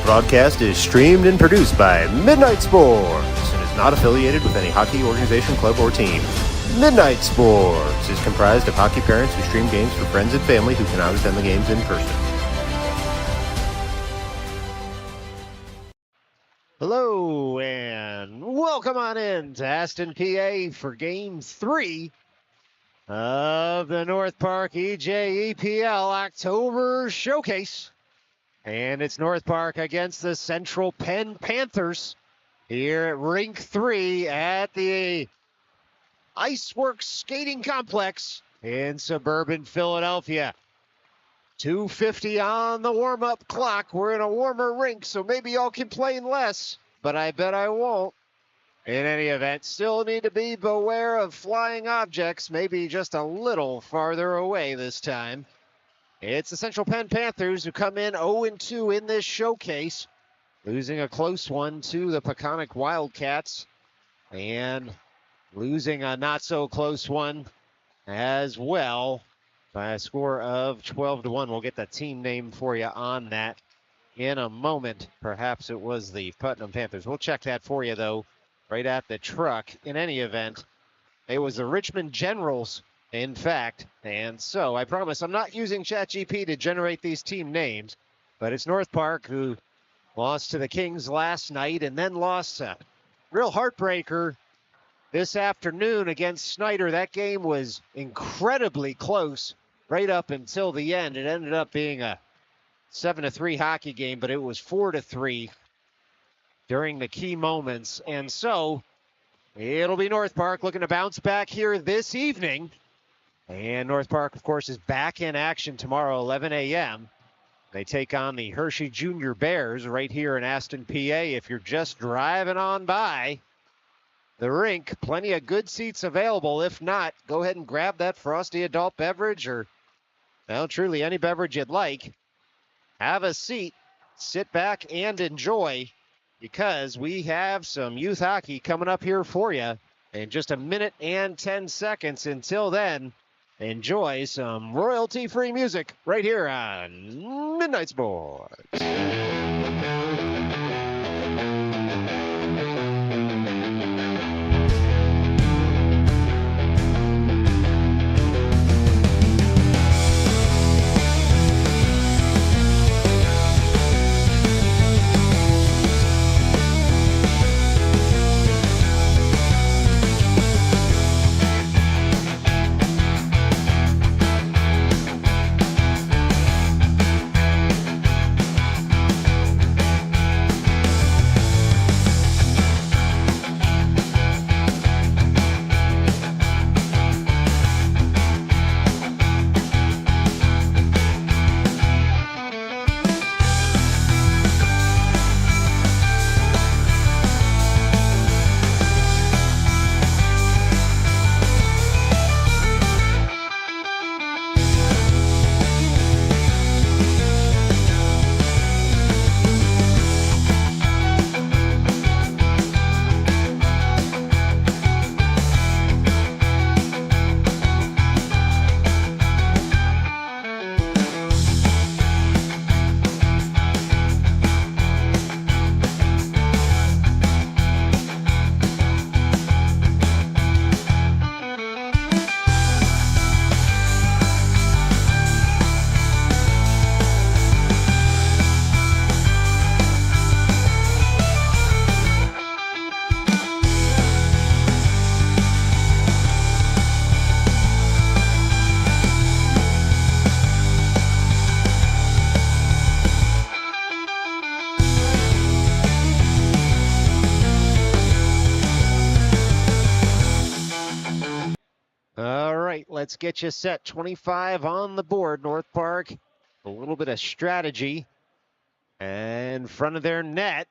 broadcast is streamed and produced by Midnight Sports and is not affiliated with any hockey organization, club, or team. Midnight Sports is comprised of hockey parents who stream games for friends and family who cannot attend the games in person. Hello and welcome on in to Aston, PA for Game 3 of the North Park EJEPL October Showcase. And it's North Park against the Central Penn Panthers here at Rink 3 at the IceWorks Skating Complex in suburban Philadelphia. 2:50 on the warm-up clock. We're in a warmer rink, so maybe y'all can play less, but I bet I won't. In any event, still need to be beware of flying objects, maybe just a little farther away this time. It's the Central Penn Panthers who come in 0-2 in this showcase, losing a close one to the Peconic Wildcats and losing a not-so-close one as well by a score of 12-1. We'll get the team name for you on that in a moment. Perhaps it was the Putnam Panthers. We'll check that for you, though, right at the truck. In any event, it was the Richmond Generals, in fact. And so I promise I'm not using ChatGPT to generate these team names, but it's North Park who lost to the Kings last night and then lost a real heartbreaker this afternoon against Snyder. That game was incredibly close right up until the end. It ended up being a 7-3 hockey game, but it was 4-3 during the key moments. And so it'll be North Park looking to bounce back here this evening. And North Park, of course, is back in action tomorrow, 11 a.m. They take on the Hershey Junior Bears right here in Aston, PA. If you're just driving on by the rink, plenty of good seats available. If not, go ahead and grab that frosty adult beverage or, well, truly any beverage you'd like. Have a seat, sit back, and enjoy, because we have some youth hockey coming up here for you in just a minute and 10 seconds. Until then, enjoy some royalty-free music right here on Midnight Sports. Let's get you set. 25 on the board. North Park, a little bit of strategy in front of their net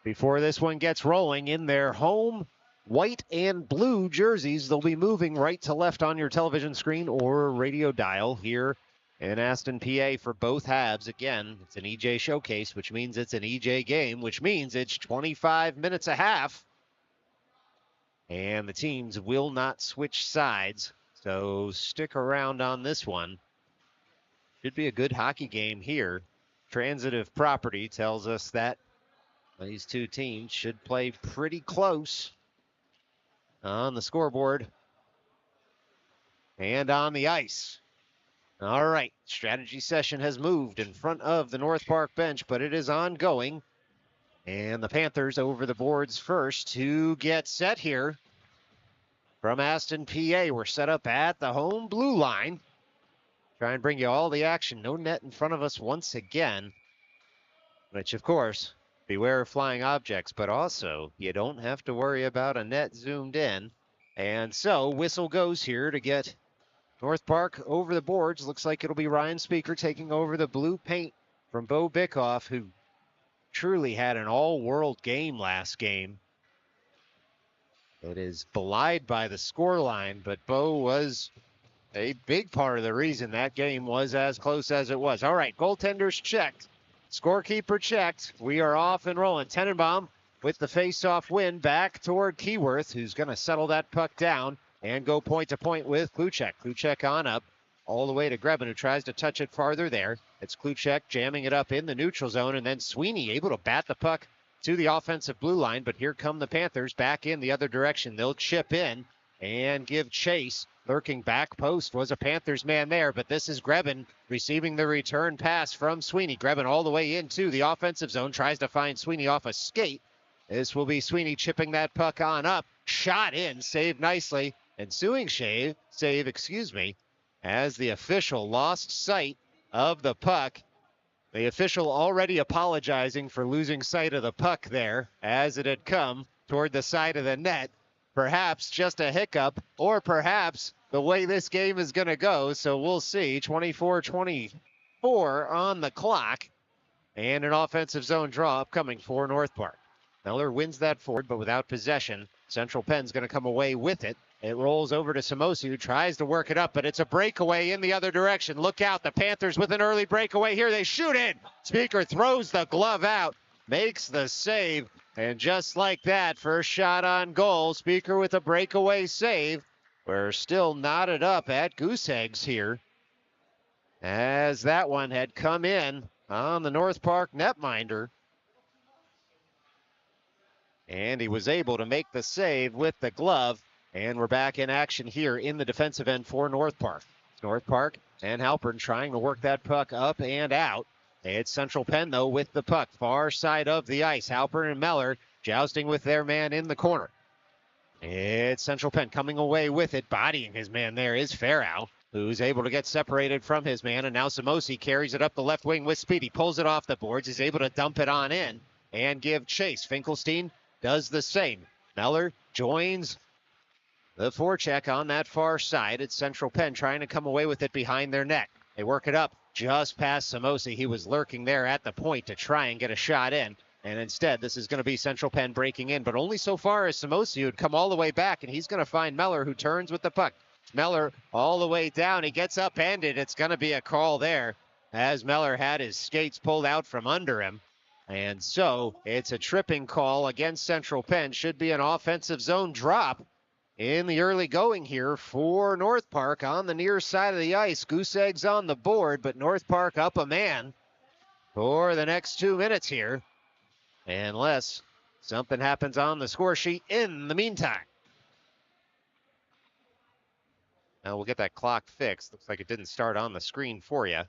before this one gets rolling. In their home white and blue jerseys, they'll be moving right to left on your television screen or radio dial here in Aston, PA for both halves. Again, it's an EJ showcase, which means it's an EJ game, which means it's 25 minutes a half. And the teams will not switch sides, so stick around on this one. Should be a good hockey game here. transitive property tells us that these two teams should play pretty close on the scoreboard and on the ice. All right, strategy session has moved in front of the North Park bench, but it is ongoing. And the Panthers over the boards first to get set here from Aston, PA. We're set up at the home blue line. Try and bring you all the action. No net in front of us once again, which of course, beware of flying objects, but also you don't have to worry about a net zoomed in. And so whistle goes here to get North Park over the boards. Looks like it'll be Ryan Speaker taking over the blue paint from Bo Bickoff, who truly had an all-world game last game. It is belied by the scoreline, but Bo was a big part of the reason that game was as close as it was. All right, goaltenders checked. Scorekeeper checked. We are off and rolling. Tenenbaum with the face-off win back toward Keyworth, who's going to settle that puck down and go point-to-point with Kluchek. Kluchek on up all the way to Grebin, who tries to touch it farther there. It's Kluchek jamming it up in the neutral zone, and then Sweeney able to bat the puck to the offensive blue line, but here come the Panthers back in the other direction. They'll chip in and give chase. Lurking back post was a Panthers man there, but this is Grebin receiving the return pass from Sweeney. Grebin all the way into the offensive zone, tries to find Sweeney off a skate. This will be Sweeney chipping that puck on up. Shot in, saved nicely. Ensuing save, as the official lost sight of the puck. The official already apologizing for losing sight of the puck there as it had come toward the side of the net. Perhaps just a hiccup, or perhaps the way this game is going to go. So we'll see. 24-24 on the clock, and an offensive zone draw upcoming for North Park. Miller wins that forward, but without possession. Central Penn's going to come away with it. It rolls over to Samosi, who tries to work it up, but it's a breakaway in the other direction. Look out, the Panthers with an early breakaway here. They shoot in. Speaker throws the glove out, makes the save, and just like that, first shot on goal. Speaker with a breakaway save. We're still knotted up at Goose Eggs here, as that one had come in on the North Park netminder. And he was able to make the save with the glove. And we're back in action here in the defensive end for North Park. North Park and Halpern trying to work that puck up and out. It's Central Penn, though, with the puck. Far side of the ice. Halpern and Meller jousting with their man in the corner. It's Central Penn coming away with it. Bodying his man there is Farrow, who's able to get separated from his man. And now Samosi carries it up the left wing with speed. He pulls it off the boards. He's able to dump it on in and give chase. Finkelstein does the same. Meller joins the forecheck on that far side. It's Central Penn trying to come away with it behind their net. They work it up just past Samosi. He was lurking there at the point to try and get a shot in. And instead, this is going to be Central Penn breaking in. But only so far as Samosi would come all the way back. And he's going to find Meller, who turns with the puck. Meller all the way down. He gets upended. It's going to be a call there as Meller had his skates pulled out from under him. And so it's a tripping call against Central Penn. Should be an offensive zone drop in the early going here for North Park on the near side of the ice. Goose Eggs on the board, but North Park up a man for the next 2 minutes here, unless something happens on the score sheet in the meantime. Now we'll get that clock fixed. Looks like it didn't start on the screen for you.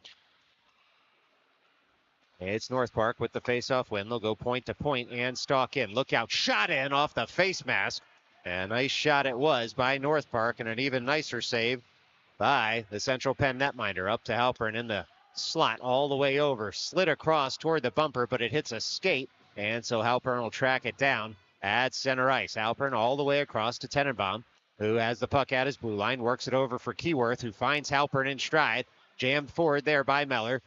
It's North Park with the face-off win. They'll go point to point and stalk in. Look out, shot in off the face mask. A nice shot it was by North Park, and an even nicer save by the Central Penn netminder. Up to Halpern in the slot all the way over. Slid across toward the bumper, but it hits a skate, and so Halpern will track it down at center ice. Halpern all the way across to Tenenbaum, who has the puck at his blue line, works it over for Keyworth, who finds Halpern in stride. Jammed forward there by Meller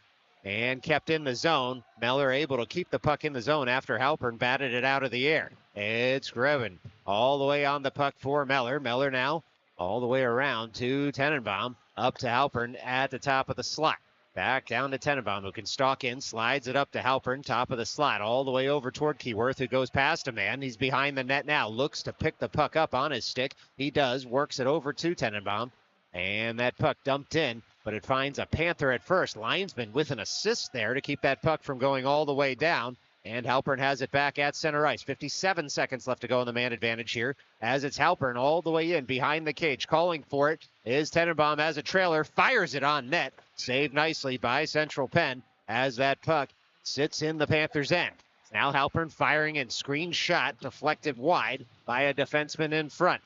and kept in the zone. Meller able to keep the puck in the zone after Halpern batted it out of the air. It's Greven all the way on the puck for Meller. Meller now all the way around to Tenenbaum. Up to Halpern at the top of the slot. Back down to Tenenbaum, who can stalk in, slides it up to Halpern, top of the slot, all the way over toward Keyworth, who goes past a man. He's behind the net now, looks to pick the puck up on his stick. He does, works it over to Tenenbaum, and that puck dumped in but it finds a Panther at first. Linesman with an assist there to keep that puck from going all the way down. And Halpern has it back at center ice. 57 seconds left to go in the man advantage here as it's Halpern all the way in behind the cage. Calling for it is Tenenbaum as a trailer. Fires it on net. Saved nicely by Central Penn as that puck sits in the Panthers' end. Now Halpern firing in. Screen shot deflected wide by a defenseman in front.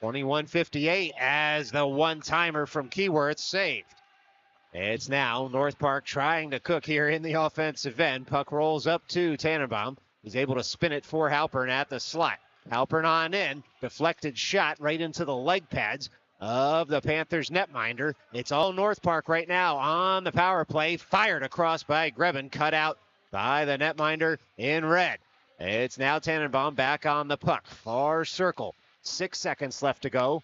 21:58 as the one-timer from Keyworth saved. It's now North Park trying to cook here in the offensive end. Puck rolls up to Tannenbaum. He's able to spin it for Halpern at the slot. Halpern on in. Deflected shot right into the leg pads of the Panthers netminder. It's all North Park right now on the power play. Fired across by Grebin. Cut out by the netminder in red. It's now Tannenbaum back on the puck. Far circle. 6 seconds left to go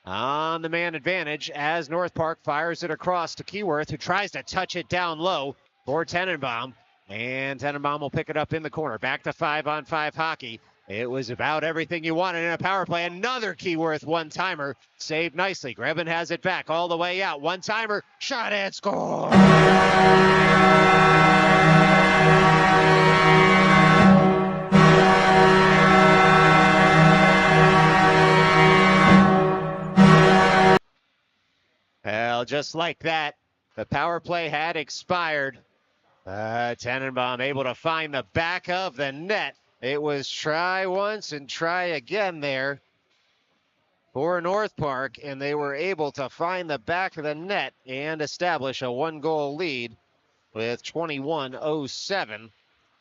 on the man advantage as North Park fires it across to Keyworth, who tries to touch it down low for Tenenbaum. And Tenenbaum will pick it up in the corner. Back to 5-on-5 hockey. It was about everything you wanted in a power play. Another Keyworth one-timer saved nicely. Grebin has it back all the way out. One-timer, shot and score! Well, just like that, the power play had expired. Tenenbaum able to find the back of the net. It was try once and try again there for North Park, and they were able to find the back of the net and establish a one-goal lead with 21:07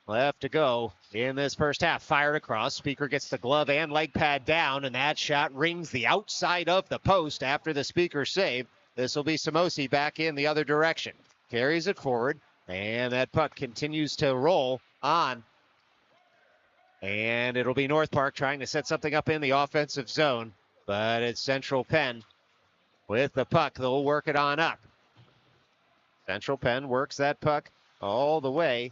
left to go in this first half. Fired across. Speaker gets the glove and leg pad down, and that shot rings the outside of the post after the Speaker save. This will be Samosi back in the other direction. Carries it forward, and that puck continues to roll on. And it'll be North Park trying to set something up in the offensive zone, but it's Central Penn with the puck. They'll work it on up. Central Penn works that puck all the way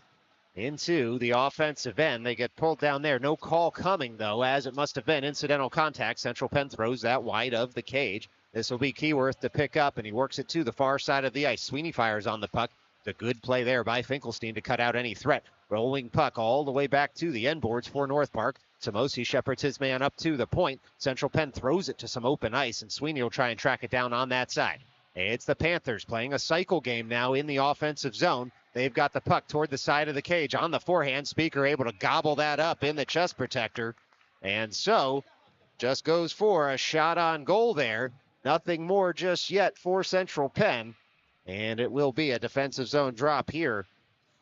into the offensive end. They get pulled down there. No call coming, though, as it must have been incidental contact. Central Penn throws that wide of the cage. This will be Keyworth to pick up, and he works it to the far side of the ice. Sweeney fires on the puck. The good play there by Finkelstein to cut out any threat. Rolling puck all the way back to the end boards for North Park. Samosi shepherds his man up to the point. Central Penn throws it to some open ice, and Sweeney will try and track it down on that side. It's the Panthers playing a cycle game now in the offensive zone. They've got the puck toward the side of the cage on the forehand. Speaker able to gobble that up in the chest protector. And so just goes for a shot on goal there. Nothing more just yet for Central Penn. And it will be a defensive zone drop here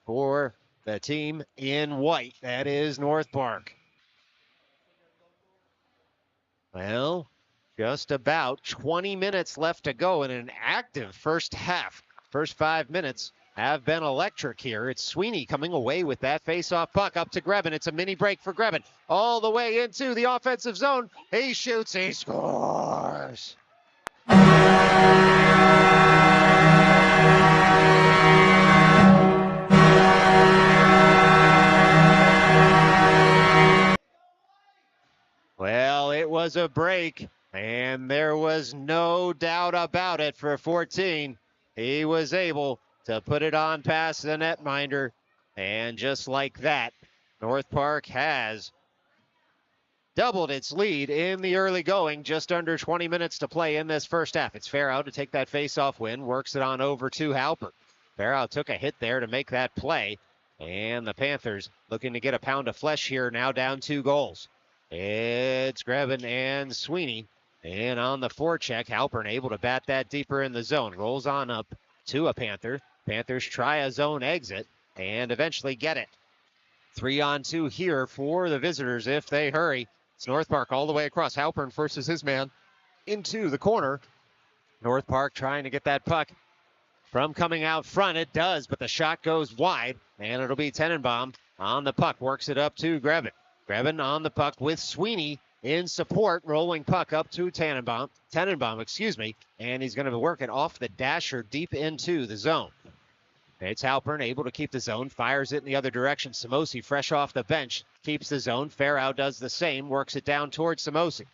for the team in white. That is North Park. Well, just about 20 minutes left to go in an active first half. First 5 minutes have been electric here. It's Sweeney coming away with that face-off puck up to Grebin. It's a mini break for Grebin. All the way into the offensive zone. He shoots, he scores. Well, it was a break, and there was no doubt about it for 14. He was able to put it on past the netminder, and just like that, North Park has doubled its lead in the early going. Just under 20 minutes to play in this first half. It's Farrow to take that face-off win, works it on over to Halpern. Farrow took a hit there to make that play, and the Panthers looking to get a pound of flesh here, now down 2 goals. It's Grebin and Sweeney, and on the forecheck, Halpern able to bat that deeper in the zone. Rolls on up to a Panther. Panthers try a zone exit and eventually get it. 3-on-2 here for the visitors if they hurry. It's North Park all the way across. Halpern forces his man into the corner. North Park trying to get that puck from coming out front. It does, but the shot goes wide, and it'll be Tenenbaum on the puck. Works it up to Grebin. Grebin on the puck with Sweeney in support. Rolling puck up to Tenenbaum, and he's going to work it off the dasher deep into the zone. It's Halpern able to keep the zone, fires it in the other direction. Samosi fresh off the bench, keeps the zone. Farrow does the same, works it down towards Samosi.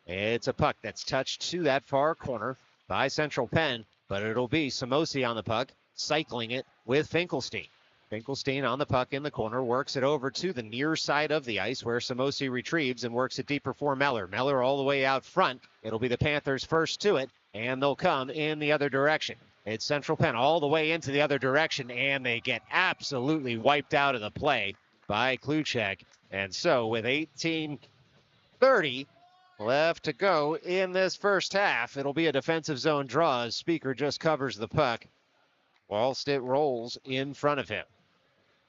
It's a puck that's touched to that far corner by Central Penn, but it'll be Samosi on the puck, cycling it with Finkelstein. Finkelstein on the puck in the corner, works it over to the near side of the ice where Samosi retrieves and works it deeper for Meller. Meller all the way out front. It'll be the Panthers first to it, and they'll come in the other direction. It's Central Penn all the way into the other direction, and they get absolutely wiped out of the play by Kluchek. And so with 18:30 left to go in this first half, it'll be a defensive zone draw as Speaker just covers the puck whilst it rolls in front of him.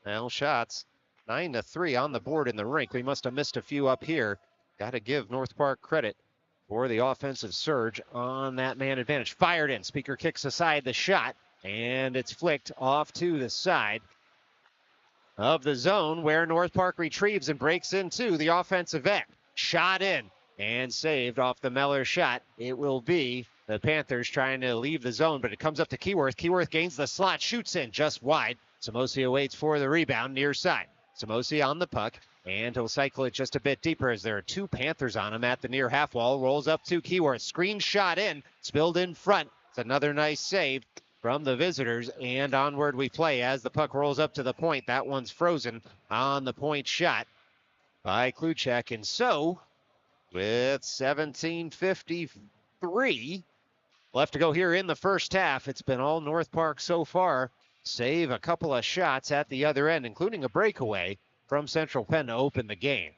Now shots 9-3 on the board in the rink. We must have missed a few up here. Got to give North Park credit for the offensive surge on that man advantage. Fired in. Speaker kicks aside the shot, and it's flicked off to the side of the zone where North Park retrieves and breaks into the offensive end. Shot in and saved off the Meller shot. It will be the Panthers trying to leave the zone, but it comes up to Keyworth. Keyworth gains the slot, shoots in just wide. Samosi awaits for the rebound near side. Samosi on the puck, and he'll cycle it just a bit deeper as there are two Panthers on him at the near half wall. Rolls up to Keyworth. Screen shot in, spilled in front. It's another nice save from the visitors, and onward we play as the puck rolls up to the point. That one's frozen on the point shot by Kluchek. And so, with 17:53 left to go here in the first half, it's been all North Park so far, save a couple of shots at the other end, including a breakaway from Central Penn to open the game.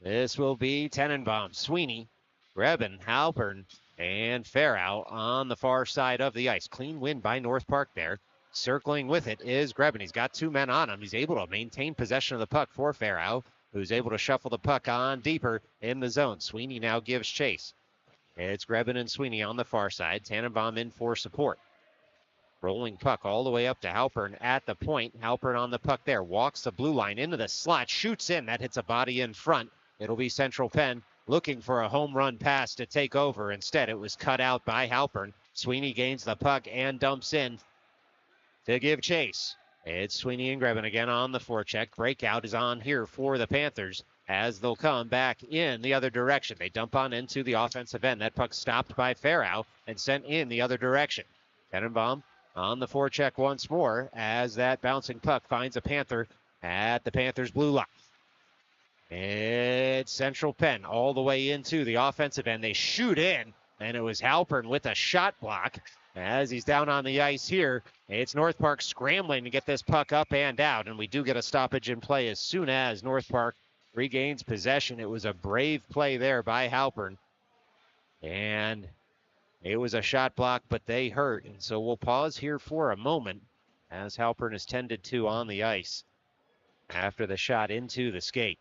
This will be Tenenbaum, Sweeney, Greben, Halpern, and Farrow on the far side of the ice. Clean win by North Park there. Circling with it is Greben. He's got two men on him. He's able to maintain possession of the puck for Farrow, who's able to shuffle the puck on deeper in the zone. Sweeney now gives chase. It's Greben and Sweeney on the far side. Tannenbaum in for support. Rolling puck all the way up to Halpern at the point. Halpern on the puck there. Walks the blue line into the slot. Shoots in. That hits a body in front. It'll be Central Penn looking for a home run pass to take over. Instead, it was cut out by Halpern. Sweeney gains the puck and dumps in to give chase. It's Sweeney and Greben again on the forecheck. Breakout is on here for the Panthers as they'll come back in the other direction. They dump on into the offensive end. That puck stopped by Farrow and sent in the other direction. Tenenbaum on the forecheck once more as that bouncing puck finds a Panther at the Panthers' blue line. It's Central Penn all the way into the offensive end. They shoot in, and it was Halpern with a shot block as he's down on the ice here. It's North Park scrambling to get this puck up and out, and we do get a stoppage in play as soon as North Park regains possession. It was a brave play there by Halpern, and it was a shot block, but they hurt. And so we'll pause here for a moment as Halpern is tended to on the ice after the shot into the skate.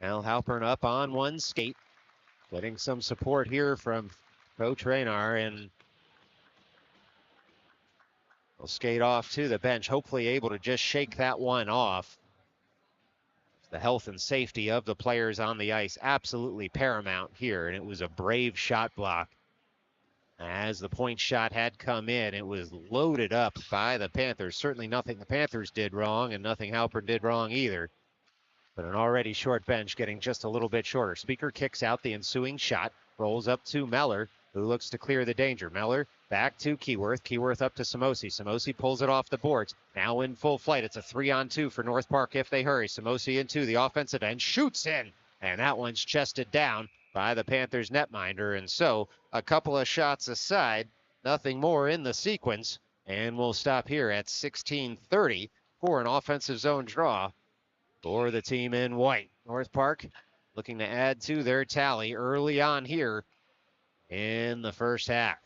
Now Halpern up on one skate, getting some support here from Coach Raynar, and will skate off to the bench, hopefully able to just shake that one off. The health and safety of the players on the ice absolutely paramount here, and it was a brave shot block. As the point shot had come in, it was loaded up by the Panthers. Certainly nothing the Panthers did wrong, and nothing Halpern did wrong either. But an already short bench getting just a little bit shorter. Speaker kicks out the ensuing shot, rolls up to Meller, who looks to clear the danger. Meller back to Keyworth. Keyworth up to Samosi. Samosi pulls it off the boards. Now in full flight. It's a 3-on-2 for North Park if they hurry. Samosi into the offensive end. Shoots in. And that one's chested down by the Panthers netminder. And so a couple of shots aside, nothing more in the sequence. And we'll stop here at 16:30 for an offensive zone draw for the team in white. North Park looking to add to their tally early on here in the first half.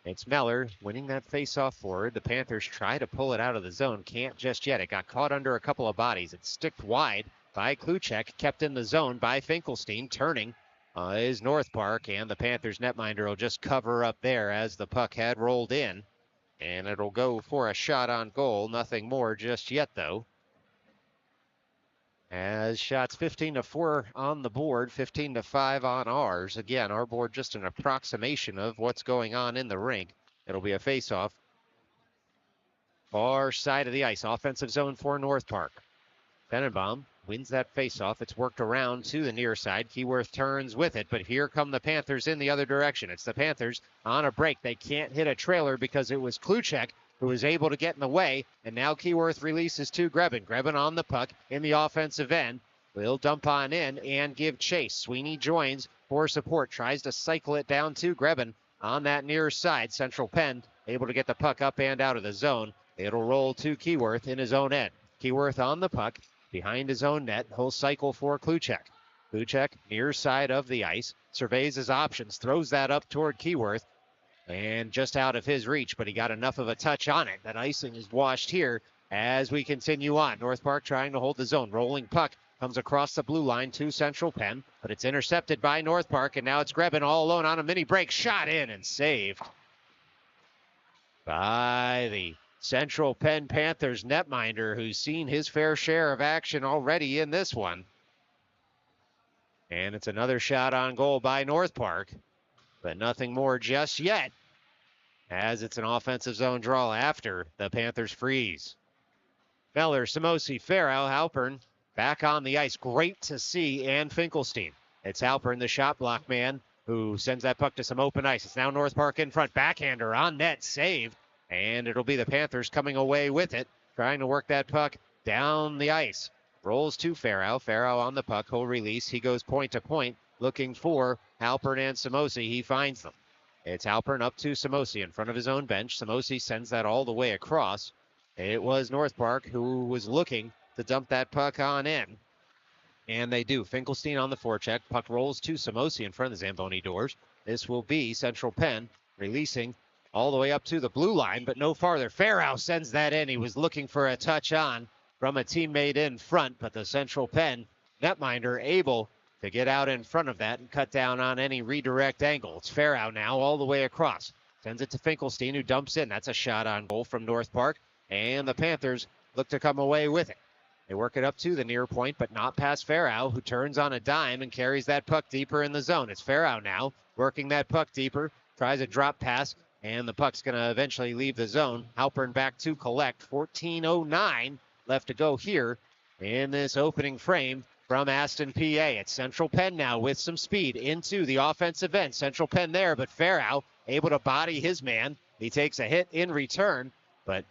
It's Meller winning that faceoff forward. The Panthers try to pull it out of the zone. Can't just yet. It got caught under a couple of bodies. It's sticked wide by Kluchek. Kept in the zone by Finkelstein. Turning is North Park. And the Panthers netminder will just cover up there as the puck had rolled in. And it'll go for a shot on goal. Nothing more just yet, though. As shots 15-4 on the board, 15-5 on ours. Again, our board just an approximation of what's going on in the rink. It'll be a face-off far side of the ice. Offensive zone for North Park. Penn wins that faceoff. It's worked around to the near side. Keyworth turns with it, but here come the Panthers in the other direction. It's the Panthers on a break. They can't hit a trailer because it was Kluchek who was able to get in the way, and now Keyworth releases to Grebin. Grebin on the puck in the offensive end. Will dump on in and give chase. Sweeney joins for support. Tries to cycle it down to Grebin on that near side. Central Penn able to get the puck up and out of the zone. It'll roll to Keyworth in his own end. Keyworth on the puck behind his own net. He'll cycle for Kluchek. Kluchek near side of the ice. Surveys his options. Throws that up toward Keyworth. And just out of his reach, but he got enough of a touch on it. That icing is washed here as we continue on. North Park trying to hold the zone. Rolling puck comes across the blue line to Central Penn, but it's intercepted by North Park, and now it's Grebin all alone on a mini break. Shot in and saved by the Central Penn Panthers netminder, who's seen his fair share of action already in this one. And it's another shot on goal by North Park, but nothing more just yet, as it's an offensive zone draw after the Panthers freeze. Meller, Samosi, Farrow, Halpern back on the ice. Great to see, and Finkelstein. It's Halpern, the shot block man, who sends that puck to some open ice. It's now North Park in front. Backhander on net, save. And it'll be the Panthers coming away with it, trying to work that puck down the ice. Rolls to Farrow. Farrow on the puck. He'll release. He goes point to point, looking for Halpern and Samosi. He finds them. It's Halpern up to Samosi in front of his own bench. Samosi sends that all the way across. It was North Park who was looking to dump that puck on in. And they do. Finkelstein on the forecheck. Puck rolls to Samosi in front of the Zamboni doors. This will be Central Penn releasing all the way up to the blue line, but no farther. Farrow sends that in. He was looking for a touch on from a teammate in front, but the Central Penn netminder able to get out in front of that and cut down on any redirect angle. It's Farrow now all the way across. Sends it to Finkelstein, who dumps in. That's a shot on goal from North Park, and the Panthers look to come away with it. They work it up to the near point, but not past Farrow, who turns on a dime and carries that puck deeper in the zone. It's Farrow now working that puck deeper, tries a drop pass, and the puck's going to eventually leave the zone. Halpern back to collect. 14:09 left to go here in this opening frame from Aston, PA. It's Central Penn now with some speed into the offensive end. Central Penn there, but Farrow able to body his man. He takes a hit in return, but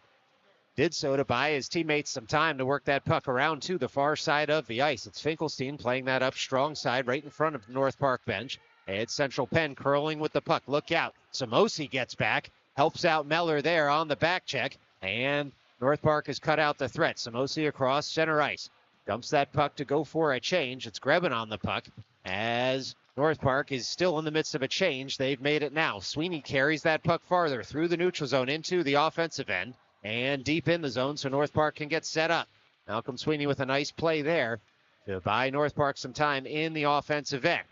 did so to buy his teammates some time to work that puck around to the far side of the ice. It's Finkelstein playing that up strong side right in front of the North Park bench. It's Central Penn curling with the puck. Look out. Samosi gets back, helps out Meller there on the back check, and North Park has cut out the threat. Samosi across center ice. Dumps that puck to go for a change. It's Grebin on the puck as North Park is still in the midst of a change. They've made it now. Sweeney carries that puck farther through the neutral zone into the offensive end and deep in the zone so North Park can get set up. Malcolm Sweeney with a nice play there to buy North Park some time in the offensive end.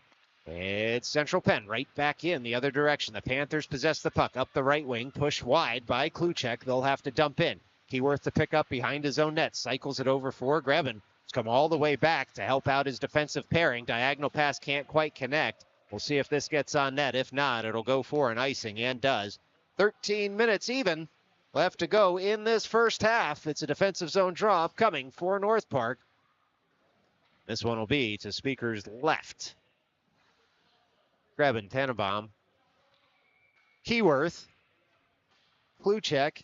It's Central Penn right back in the other direction. The Panthers possess the puck up the right wing, pushed wide by Kluchek. They'll have to dump in. Keyworth to pick up behind his own net. Cycles it over for Grebin. It's come all the way back to help out his defensive pairing. Diagonal pass can't quite connect. We'll see if this gets on net. If not, it'll go for an icing, and does. 13 minutes even left to go in this first half. It's a defensive zone draw upcoming for North Park. This one will be to Speaker's left. Grebin, Tannenbaum, Keyworth, Kluchek,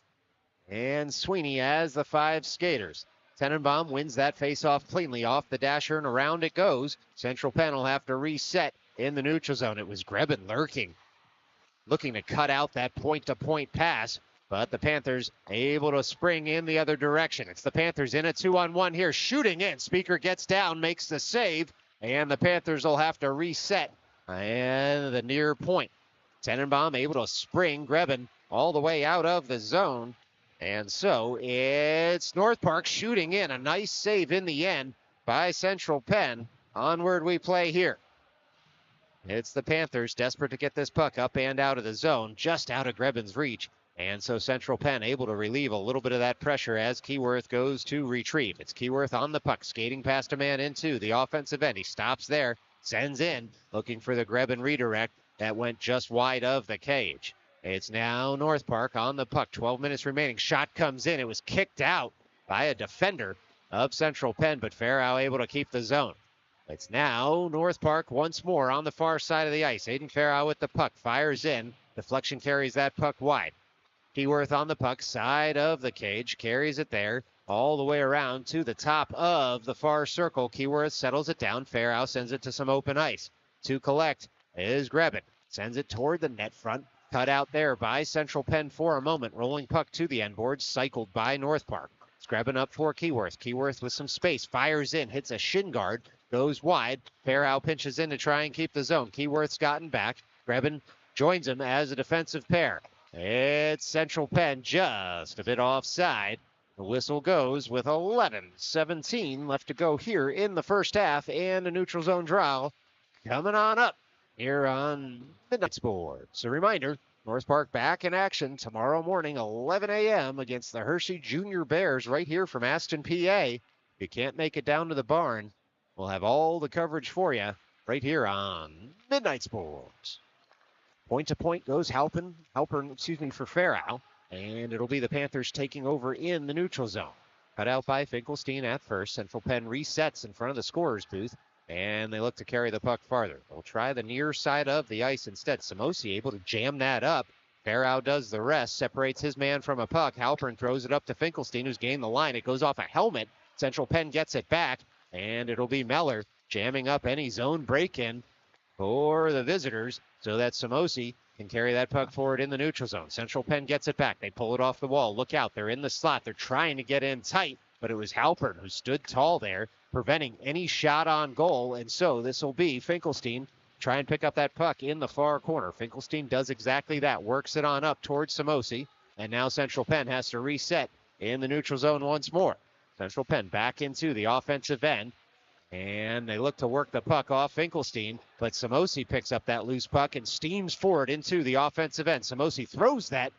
and Sweeney as the five skaters. Tannenbaum wins that face-off cleanly off the dasher, and around it goes. Central Penn will have to reset in the neutral zone. It was Grebin looking to cut out that point-to-point pass, but the Panthers able to spring in the other direction. It's the Panthers in a 2-on-1 here, shooting in. Speaker gets down, makes the save, and the Panthers will have to reset. And the near point. Tannenbaum able to spring Grebin all the way out of the zone. And so it's North Park shooting in. A nice save in the end by Central Penn. Onward we play here. It's the Panthers desperate to get this puck up and out of the zone, just out of Grebin's reach. And so Central Penn able to relieve a little bit of that pressure as Keyworth goes to retrieve. It's Keyworth on the puck, skating past a man into the offensive end. He stops there. Sends in, looking for the Grebin redirect that went just wide of the cage. It's now North Park on the puck. 12 minutes remaining. Shot comes in. It was kicked out by a defender of Central Penn, but Farrow able to keep the zone. It's now North Park once more on the far side of the ice. Aiden Farrow with the puck. Fires in. Deflection carries that puck wide. Keyworth on the puck, side of the cage. Carries it there all the way around to the top of the far circle. Keyworth settles it down. Farrow sends it to some open ice. To collect is Grebin. Sends it toward the net front. Cut out there by Central Penn for a moment. Rolling puck to the end board. Cycled by North Park. Scrabbing up for Keyworth. Keyworth with some space. Fires in. Hits a shin guard. Goes wide. Farrow pinches in to try and keep the zone. Keyworth's gotten back. Grebin joins him as a defensive pair. It's Central Penn just a bit offside. The whistle goes with 11:17 left to go here in the first half, and a neutral zone draw coming on up here on Midnight Sports. A reminder, North Park back in action tomorrow morning, 11 a.m. against the Hershey Junior Bears right here from Aston, PA. If you can't make it down to the barn, we'll have all the coverage for you right here on Midnight Sports. Point to point goes Halpern for Farrow, and it'll be the Panthers taking over in the neutral zone. Cut out by Finkelstein at first. Central Penn resets in front of the scorer's booth, and they look to carry the puck farther. They'll try the near side of the ice instead. Samosi able to jam that up. Farrow does the rest, separates his man from a puck. Halpern throws it up to Finkelstein, who's gained the line. It goes off a helmet. Central Penn gets it back, and it'll be Meller jamming up any zone break-in for the visitors so that Samosi can carry that puck forward in the neutral zone. Central Penn gets it back. They pull it off the wall. Look out. They're in the slot. They're trying to get in tight, but it was Halpern who stood tall there, preventing any shot on goal. And so this will be Finkelstein try and pick up that puck in the far corner. Finkelstein does exactly that. Works it on up towards Samosi. And now Central Penn has to reset in the neutral zone once more. Central Penn back into the offensive end. And they look to work the puck off Finkelstein, but Samosi picks up that loose puck and steams forward into the offensive end. Samosi throws that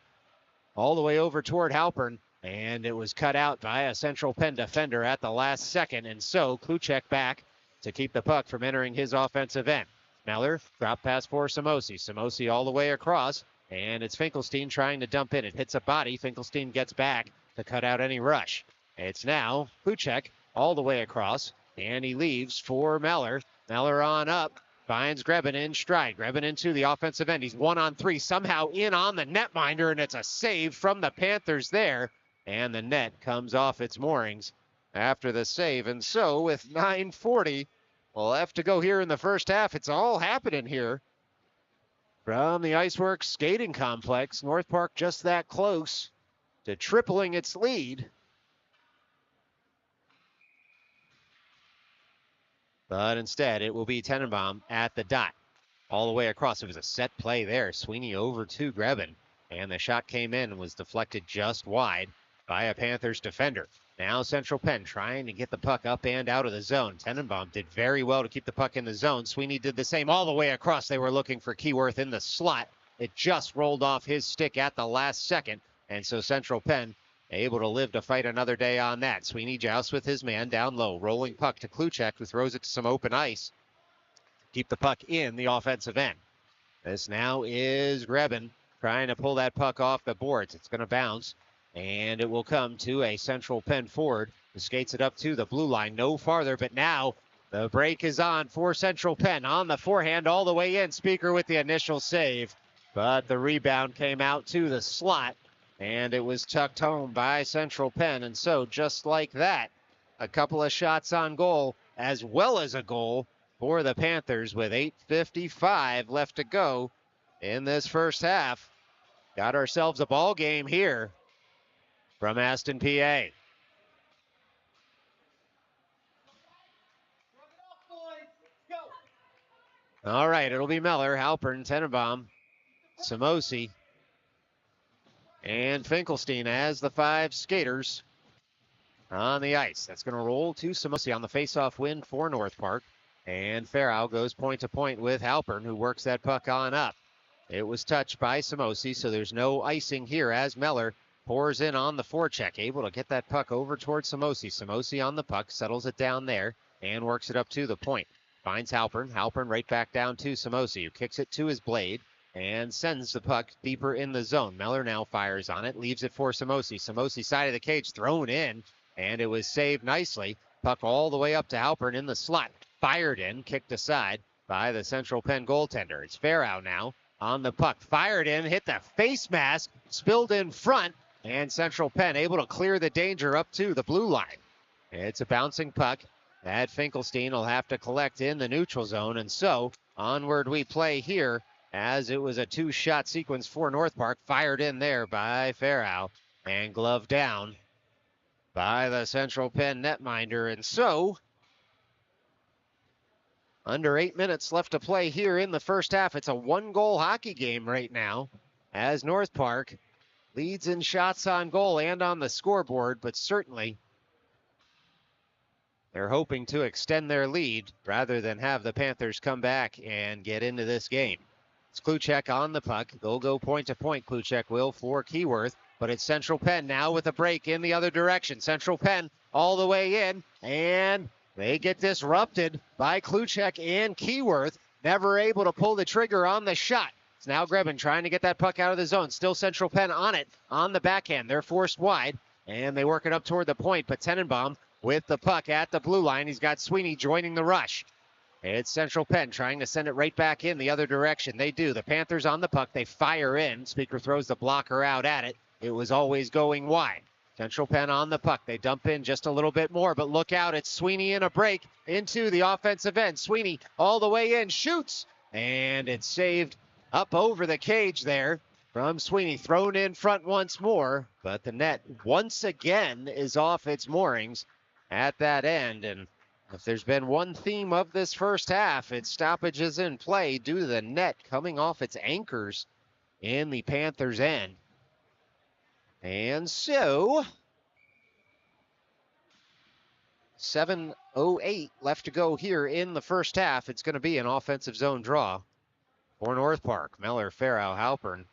all the way over toward Halpern, and it was cut out by a Central Penn defender at the last second, and so Kluchek back to keep the puck from entering his offensive end. Meller, drop pass for Samosi. Samosi all the way across, and it's Finkelstein trying to dump in. It hits a body. Finkelstein gets back to cut out any rush. It's now Kluchek all the way across. And he leaves for Meller. Meller on up. Finds Grebin in stride. Grebin into the offensive end. He's 1-on-3. Somehow in on the netminder, and it's a save from the Panthers there. And the net comes off its moorings after the save. And so with 9:40 left to go here in the first half, it's all happening here from the IceWorks skating complex. North Park just that close to tripling its lead. But instead, it will be Tenenbaum at the dot. All the way across. It was a set play there. Sweeney over to Grebin. And the shot came in and was deflected just wide by a Panthers defender. Now Central Penn trying to get the puck up and out of the zone. Tenenbaum did very well to keep the puck in the zone. Sweeney did the same all the way across. They were looking for Keyworth in the slot. It just rolled off his stick at the last second. And so Central Penn able to live to fight another day on that. Sweeney jousts with his man down low. Rolling puck to Kluchek, who throws it to some open ice. Keep the puck in the offensive end. This now is Grebin trying to pull that puck off the boards. It's going to bounce, and it will come to a Central Penn forward who skates it up to the blue line. No farther, but now the break is on for Central Penn. On the forehand all the way in. Speaker with the initial save, but the rebound came out to the slot. And it was tucked home by Central Penn. And so just like that, a couple of shots on goal as well as a goal for the Panthers with 8:55 left to go in this first half. Got ourselves a ball game here from Aston, PA. All right, it'll be Meller, Halpern, Tenenbaum, Samosi, and Finkelstein as the five skaters on the ice. That's going to roll to Samosi on the faceoff win for North Park. And Farrow goes point to point with Halpern, who works that puck on up. It was touched by Samosi, so there's no icing here as Meller pours in on the forecheck, able to get that puck over towards Samosi. Samosi on the puck, settles it down there, and works it up to the point. Finds Halpern. Halpern right back down to Samosi, who kicks it to his blade. and sends the puck deeper in the zone. Meller now fires on it, leaves it for Samosi. Samosi side of the cage, thrown in, and it was saved nicely. Puck all the way up to Halpern in the slot. Fired in, kicked aside by the Central Penn goaltender. It's Farrow now on the puck. Fired in, hit the face mask, spilled in front, and Central Penn able to clear the danger up to the blue line. It's a bouncing puck that Finkelstein will have to collect in the neutral zone, and so onward we play here as it was a two-shot sequence for North Park. Fired in there by Farrow and gloved down by the Central Penn netminder, and so under 8 minutes left to play here in the first half. It's a one-goal hockey game right now as North Park leads in shots on goal and on the scoreboard, but certainly they're hoping to extend their lead rather than have the Panthers come back and get into this game. It's Kluchek on the puck. They'll go point-to-point, Kluchek will, for Keyworth, but it's Central Penn now with a break in the other direction. Central Penn all the way in, and they get disrupted by Kluchek and Keyworth, never able to pull the trigger on the shot. It's now Grebin trying to get that puck out of the zone. Still Central Penn on it, on the backhand. They're forced wide, and they work it up toward the point, but Tenenbaum with the puck at the blue line. He's got Sweeney joining the rush. It's Central Penn trying to send it right back in the other direction. They do. The Panthers on the puck. They fire in. Speaker throws the blocker out at it. It was always going wide. Central Penn on the puck. They dump in just a little bit more, but look out. It's Sweeney in a break into the offensive end. Sweeney all the way in, shoots, and it's saved up over the cage there from Sweeney. Thrown in front once more, but the net once again is off its moorings at that end. And if there's been one theme of this first half, it's stoppages in play due to the net coming off its anchors in the Panthers' end. And so 7:08 left to go here in the first half. It's going to be an offensive zone draw for North Park. Meller, Farrow, Halpern,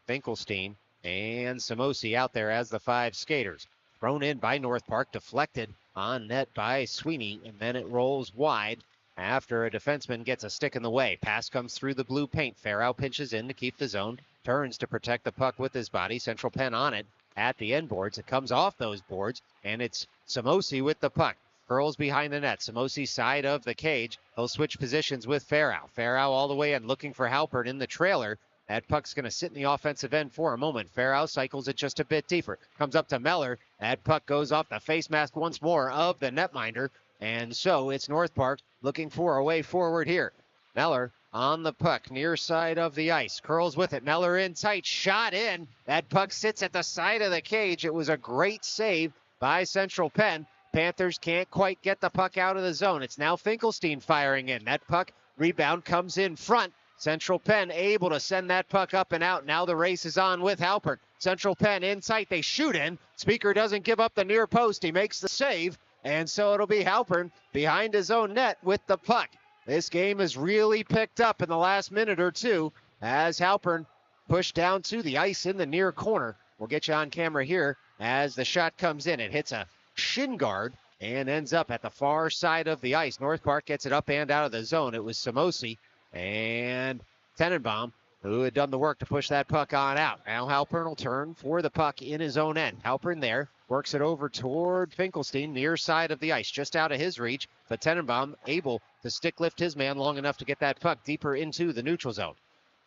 Finkelstein, and Samosi out there as the five skaters. Thrown in by North Park, deflected on net by Sweeney, and then it rolls wide after a defenseman gets a stick in the way. Pass comes through the blue paint. Farrow pinches in to keep the zone, turns to protect the puck with his body. Central Penn on it at the end boards. It comes off those boards, and it's Samosi with the puck. Curls behind the net. Samosi side of the cage. He'll switch positions with Farrow. Farrow all the way in, looking for Halpern in the trailer. That puck's going to sit in the offensive end for a moment. Farrow cycles it just a bit deeper. Comes up to Meller. That puck goes off the face mask once more of the netminder. And so it's North Park looking for a way forward here. Meller on the puck, near side of the ice. Curls with it. Meller in tight. Shot in. That puck sits at the side of the cage. It was a great save by Central Penn. Panthers can't quite get the puck out of the zone. It's now Finkelstein firing in. That puck rebound comes in front. Central Penn able to send that puck up and out. Now the race is on with Halpern. Central Penn in tight. They shoot in. Speaker doesn't give up the near post. He makes the save. And so it'll be Halpern behind his own net with the puck. This game has really picked up in the last minute or two as Halpern pushed down to the ice in the near corner. We'll get you on camera here as the shot comes in. It hits a shin guard and ends up at the far side of the ice. North Park gets it up and out of the zone. It was Samosi and Tenenbaum who had done the work to push that puck on out. Now Halpern will turn for the puck in his own end. Halpern there, works it over toward Finkelstein, near side of the ice, just out of his reach, but Tenenbaum able to stick lift his man long enough to get that puck deeper into the neutral zone.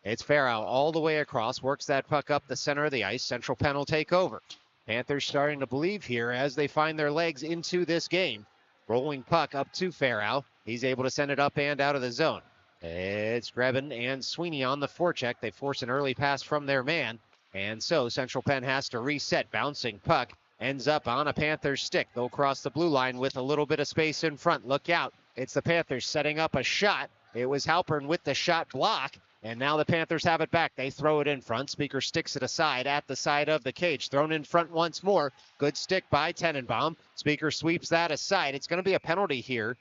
It's Farrow all the way across, works that puck up the center of the ice. Central Penn will take over. Panthers starting to believe here as they find their legs into this game. Rolling puck up to Farrow. He's able to send it up and out of the zone. It's Grebin and Sweeney on the forecheck. They force an early pass from their man. And so Central Penn has to reset. Bouncing puck ends up on a Panthers stick. They'll cross the blue line with a little bit of space in front. Look out. It's the Panthers setting up a shot. It was Halpern with the shot block. And now the Panthers have it back. They throw it in front. Speaker sticks it aside at the side of the cage. Thrown in front once more. Good stick by Tenenbaum. Speaker sweeps that aside. It's going to be a penalty here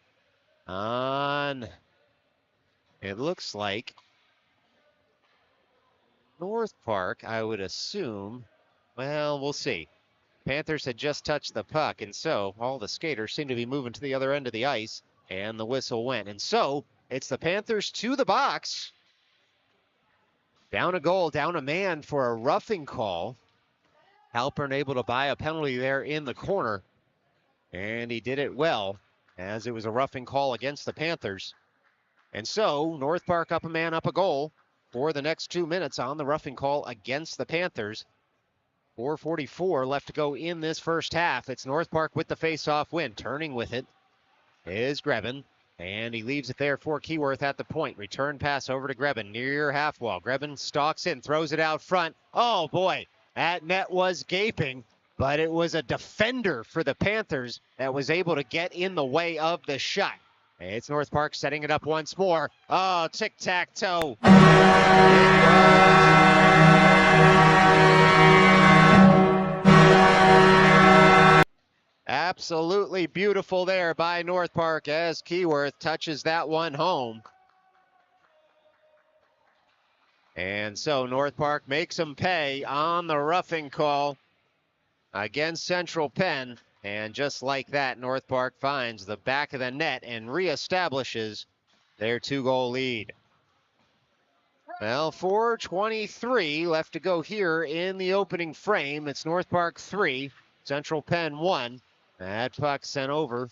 on, it looks like, North Park, I would assume. Well, we'll see. Panthers had just touched the puck, and so all the skaters seem to be moving to the other end of the ice, and the whistle went. And so it's the Panthers to the box. Down a goal, down a man for a roughing call. Halpern able to buy a penalty there in the corner, and he did it well, as it was a roughing call against the Panthers. And so, North Park up a man, up a goal for the next 2 minutes on the roughing call against the Panthers. 4:44 left to go in this first half. It's North Park with the face-off win. Turning with it is Grebin, and he leaves it there for Keyworth at the point. Return pass over to Grebin near half wall. Grebin stalks in, throws it out front. Oh boy, that net was gaping, but it was a defender for the Panthers that was able to get in the way of the shot. It's North Park setting it up once more. Oh, tic-tac-toe. Absolutely beautiful there by North Park as Keyworth touches that one home. And so North Park makes them pay on the roughing call against Central Penn. And just like that, North Park finds the back of the net and reestablishes their 2-goal lead. Well, 4:23 left to go here in the opening frame. It's North Park 3, Central Penn 1. That puck sent over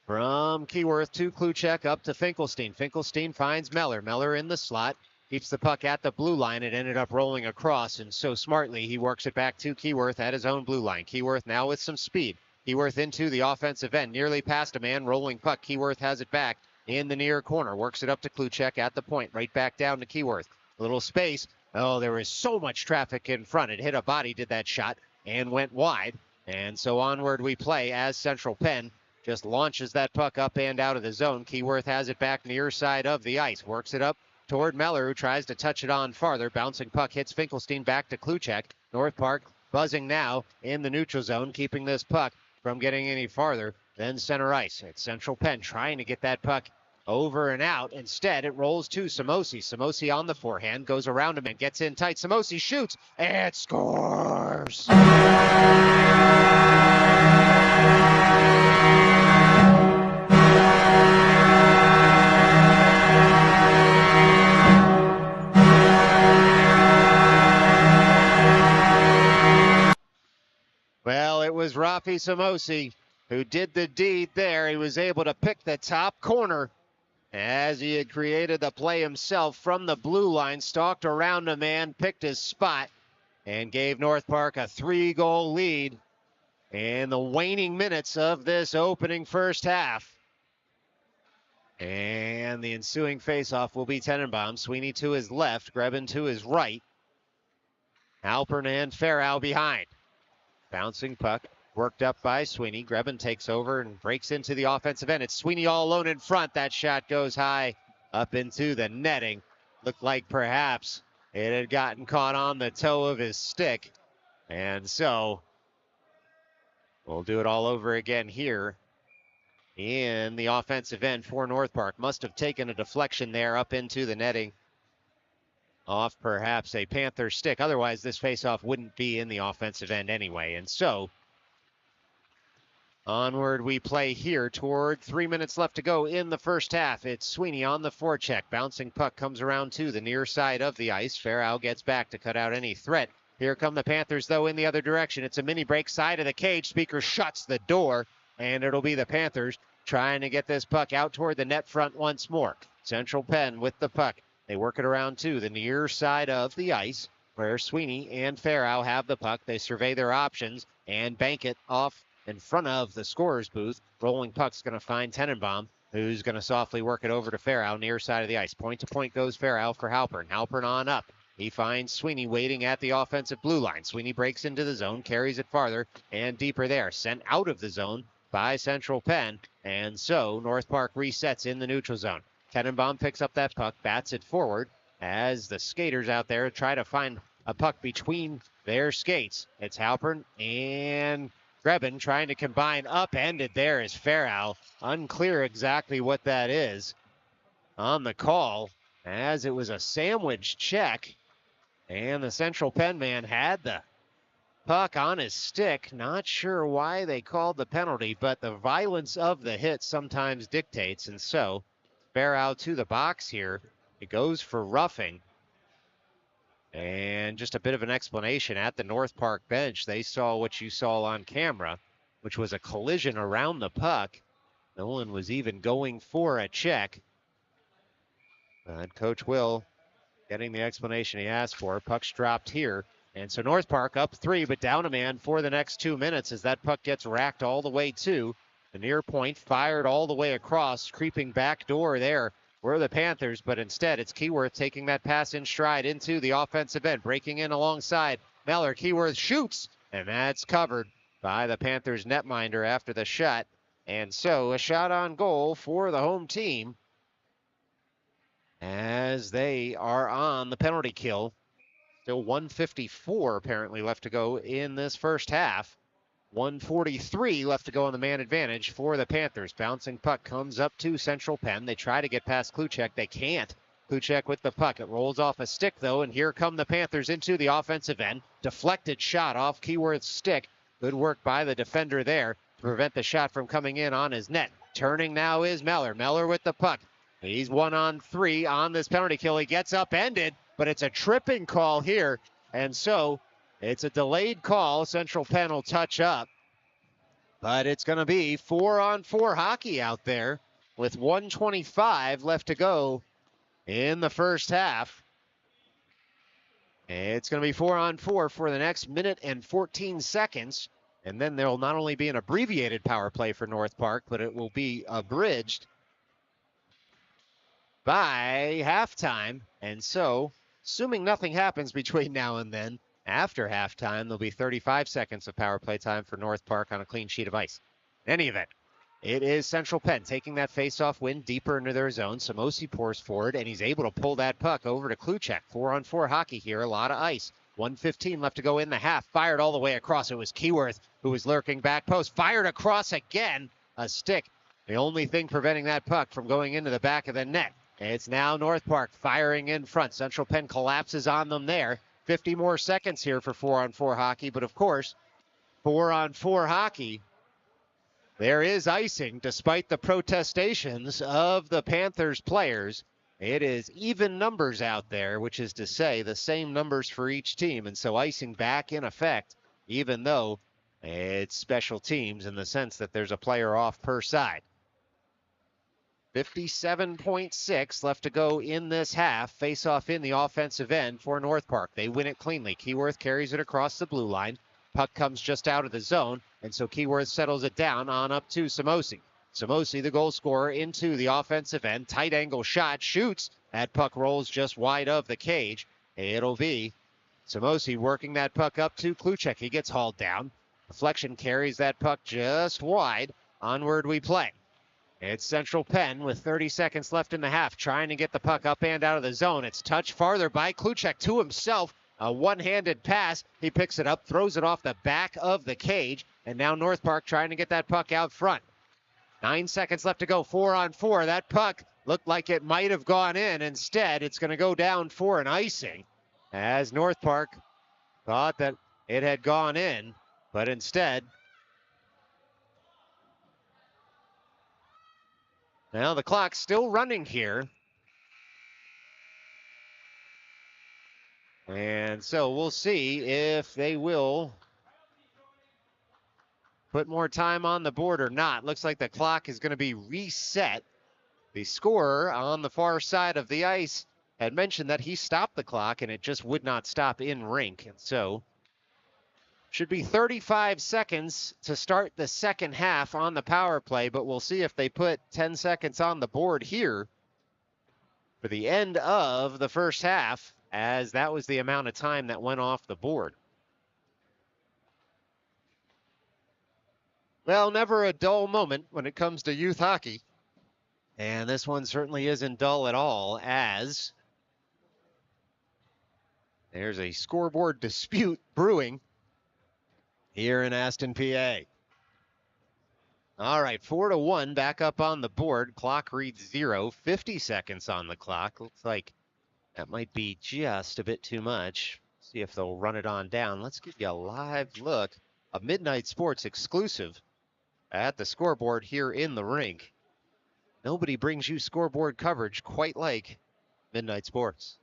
from Keyworth to Kluchek up to Finkelstein. Finkelstein finds Meller. Meller in the slot. Keeps the puck at the blue line. It ended up rolling across, and so smartly he works it back to Keyworth at his own blue line. Keyworth now with some speed. Keyworth into the offensive end. Nearly past a man. Rolling puck. Keyworth has it back in the near corner. Works it up to Kluchek at the point. Right back down to Keyworth. Little space. Oh, there was so much traffic in front. It hit a body, did that shot, and went wide. And so onward we play as Central Penn just launches that puck up and out of the zone. Keyworth has it back near side of the ice. Works it up toward Meller, who tries to touch it on farther. Bouncing puck hits Finkelstein back to Kluchek. North Park buzzing now in the neutral zone, keeping this puck from getting any farther than center ice. It's Central Penn trying to get that puck over and out. Instead, it rolls to Samosi. Samosi on the forehand, goes around him and gets in tight. Samosi shoots and scores. Well, it was Rafi Samosi who did the deed there. He was able to pick the top corner as he had created the play himself from the blue line, stalked around a man, picked his spot, and gave North Park a 3-goal lead in the waning minutes of this opening first half. And the ensuing faceoff will be Tenenbaum. Sweeney to his left, Grebin to his right. Halpern and Farrow behind. Bouncing puck, worked up by Sweeney. Grebin takes over and breaks into the offensive end. It's Sweeney all alone in front. That shot goes high up into the netting. Looked like perhaps it had gotten caught on the toe of his stick. And so we'll do it all over again here in the offensive end for North Park. Must have taken a deflection there up into the netting off perhaps a Panther stick. Otherwise, this faceoff wouldn't be in the offensive end anyway. And so onward we play here toward 3 minutes left to go in the first half. It's Sweeney on the forecheck. Bouncing puck comes around to the near side of the ice. Farrow gets back to cut out any threat. Here come the Panthers, though, in the other direction. It's a mini break side of the cage. Speaker shuts the door, and it'll be the Panthers trying to get this puck out toward the net front once more. Central Penn with the puck. They work it around to the near side of the ice where Sweeney and Farrow have the puck. They survey their options and bank it off in front of the scorer's booth. Rolling puck's going to find Tenenbaum, who's going to softly work it over to Farrow near side of the ice. Point to point goes Farrow for Halpern. Halpern on up. He finds Sweeney waiting at the offensive blue line. Sweeney breaks into the zone, carries it farther and deeper there. Sent out of the zone by Central Penn. And so North Park resets in the neutral zone. Tenenbaum picks up that puck, bats it forward as the skaters out there try to find a puck between their skates. It's Halpern and Grebin trying to combine. Upended there is Farrow. Unclear exactly what that is on the call, as it was a sandwich check. And the Central Penn man had the puck on his stick. Not sure why they called the penalty, but the violence of the hit sometimes dictates. And so Farrow to the box here. It goes for roughing. And just a bit of an explanation at the North Park bench. They saw what you saw on camera, which was a collision around the puck. No one was even going for a check. And Coach Will getting the explanation he asked for. Puck's dropped here. And so North Park up 3, but down a man for the next 2 minutes as that puck gets racked all the way to the near point, fired all the way across, creeping back door there were the Panthers, but instead it's Keyworth taking that pass in stride into the offensive end, breaking in alongside Meller. Keyworth shoots, and that's covered by the Panthers netminder after the shot. And so a shot on goal for the home team as they are on the penalty kill. Still 1:54 apparently left to go in this first half. 1:43 left to go on the man advantage for the Panthers. Bouncing puck comes up to Central Penn. They try to get past Kluchek. They can't. Kluchek with the puck. It rolls off a stick, though, and here come the Panthers into the offensive end. Deflected shot off Keyworth's stick. Good work by the defender there to prevent the shot from coming in on his net. Turning now is Meller. Meller with the puck. He's 1-on-3 on this penalty kill. He gets upended, but it's a tripping call here, and so it's a delayed call. Central Penn will touch up, but it's going to be 4-on-4 hockey out there with 1:25 left to go in the first half. It's going to be 4-on-4 for the next minute and 14 seconds, and then there will not only be an abbreviated power play for North Park, but it will be abridged by halftime. And so, assuming nothing happens between now and then, after halftime, there'll be 35 seconds of power play time for North Park on a clean sheet of ice. In any event, it is Central Penn taking that face-off win deeper into their zone. Samosi pours forward, and he's able to pull that puck over to Kluchek. 4-on-4 hockey here, a lot of ice. 1:15 left to go in the half. Fired all the way across. It was Keyworth who was lurking back post. Fired across again. A stick. The only thing preventing that puck from going into the back of the net. It's now North Park firing in front. Central Penn collapses on them there. 50 more seconds here for 4-on-4 hockey, but of course, 4-on-4 hockey, there is icing despite the protestations of the Panthers players. It is even numbers out there, which is to say the same numbers for each team, and so icing back in effect, even though it's special teams in the sense that there's a player off per side. 57.6 left to go in this half. Face-off in the offensive end for North Park. They win it cleanly. Keyworth carries it across the blue line. Puck comes just out of the zone, and so Keyworth settles it down on up to Samosi. Samosi, the goal scorer, into the offensive end. Tight angle shot, shoots. That puck rolls just wide of the cage. It'll be Samosi working that puck up to Kluchek. He gets hauled down. Deflection carries that puck just wide. Onward we play. It's Central Penn with 30 seconds left in the half, trying to get the puck up and out of the zone. It's touched farther by Kluchek to himself. A one-handed pass. He picks it up, throws it off the back of the cage, and now North Park trying to get that puck out front. 9 seconds left to go, 4-on-4. That puck looked like it might have gone in. Instead, it's going to go down for an icing, as North Park thought that it had gone in, but instead, now the clock's still running here. And so we'll see if they will put more time on the board or not. Looks like the clock is going to be reset. The scorer on the far side of the ice had mentioned that he stopped the clock and it just would not stop in rink. And so should be 35 seconds to start the second half on the power play, but we'll see if they put 10 seconds on the board here for the end of the first half, as that was the amount of time that went off the board. Well, never a dull moment when it comes to youth hockey. And this one certainly isn't dull at all, as there's a scoreboard dispute brewing here in Aston, PA. All right, 4-1 back up on the board. Clock reads 0, 50 seconds on the clock. Looks like that might be just a bit too much. See if they'll run it on down. Let's give you a live look, a Midnight Sports exclusive at the scoreboard here in the rink. Nobody brings you scoreboard coverage quite like Midnight Sports.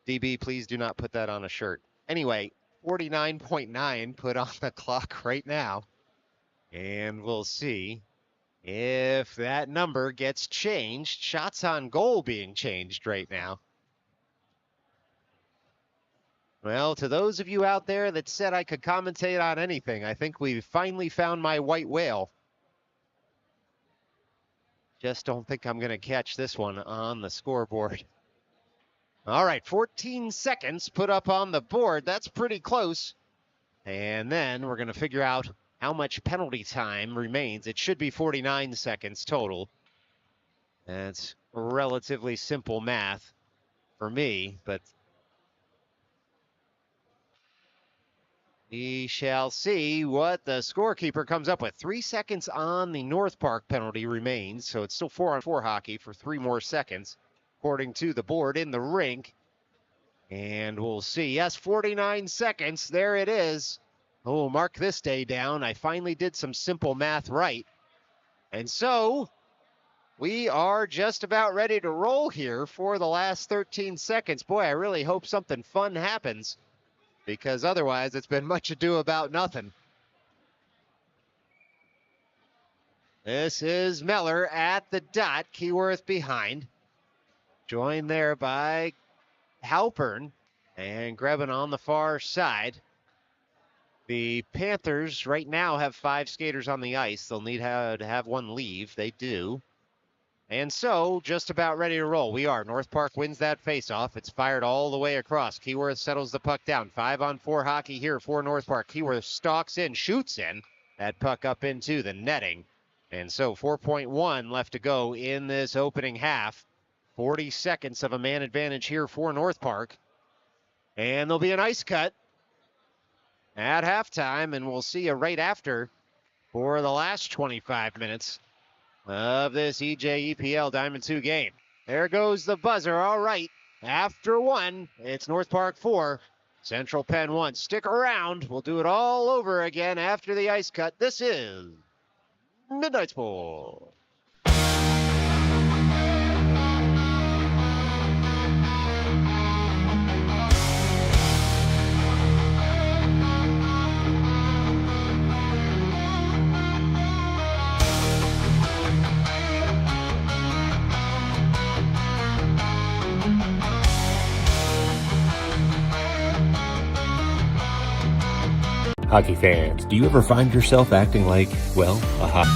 DB, please do not put that on a shirt. Anyway, 49.9 put on the clock right now. And we'll see if that number gets changed. Shots on goal being changed right now. Well, to those of you out there that said I could commentate on anything, I think we've finally found my white whale. Just don't think I'm going to catch this one on the scoreboard. All right, 14 seconds put up on the board. That's pretty close. And then we're going to figure out how much penalty time remains. It should be 49 seconds total. That's relatively simple math for me, but we shall see what the scorekeeper comes up with. 3 seconds on the North Park penalty remains, so it's still 4-on-4 hockey for 3 more seconds, according to the board in the rink. And we'll see. Yes, 49 seconds. There it is. Oh, mark this day down. I finally did some simple math right. And so we are just about ready to roll here for the last 13 seconds. Boy, I really hope something fun happens, because otherwise it's been much ado about nothing. This is Meller at the dot, Keyworth behind. Joined there by Halpern and Grebin on the far side. The Panthers right now have 5 skaters on the ice. They'll need to have one leave. They do. And so, just about ready to roll. We are. North Park wins that faceoff. It's fired all the way across. Keyworth settles the puck down. 5-on-4 hockey here for North Park. Keyworth stalks in, shoots in. That puck up into the netting. And so 4.1 left to go in this opening half. 40 seconds of a man advantage here for North Park. And there'll be an ice cut at halftime, and we'll see you right after for the last 25 minutes of this EJEPL Diamond 2 game. There goes the buzzer. All right, after 1, it's North Park 4, Central Penn 1. Stick around. We'll do it all over again after the ice cut. This is Midnight Sport. Hockey fans, do you ever find yourself acting like, well, a hockey?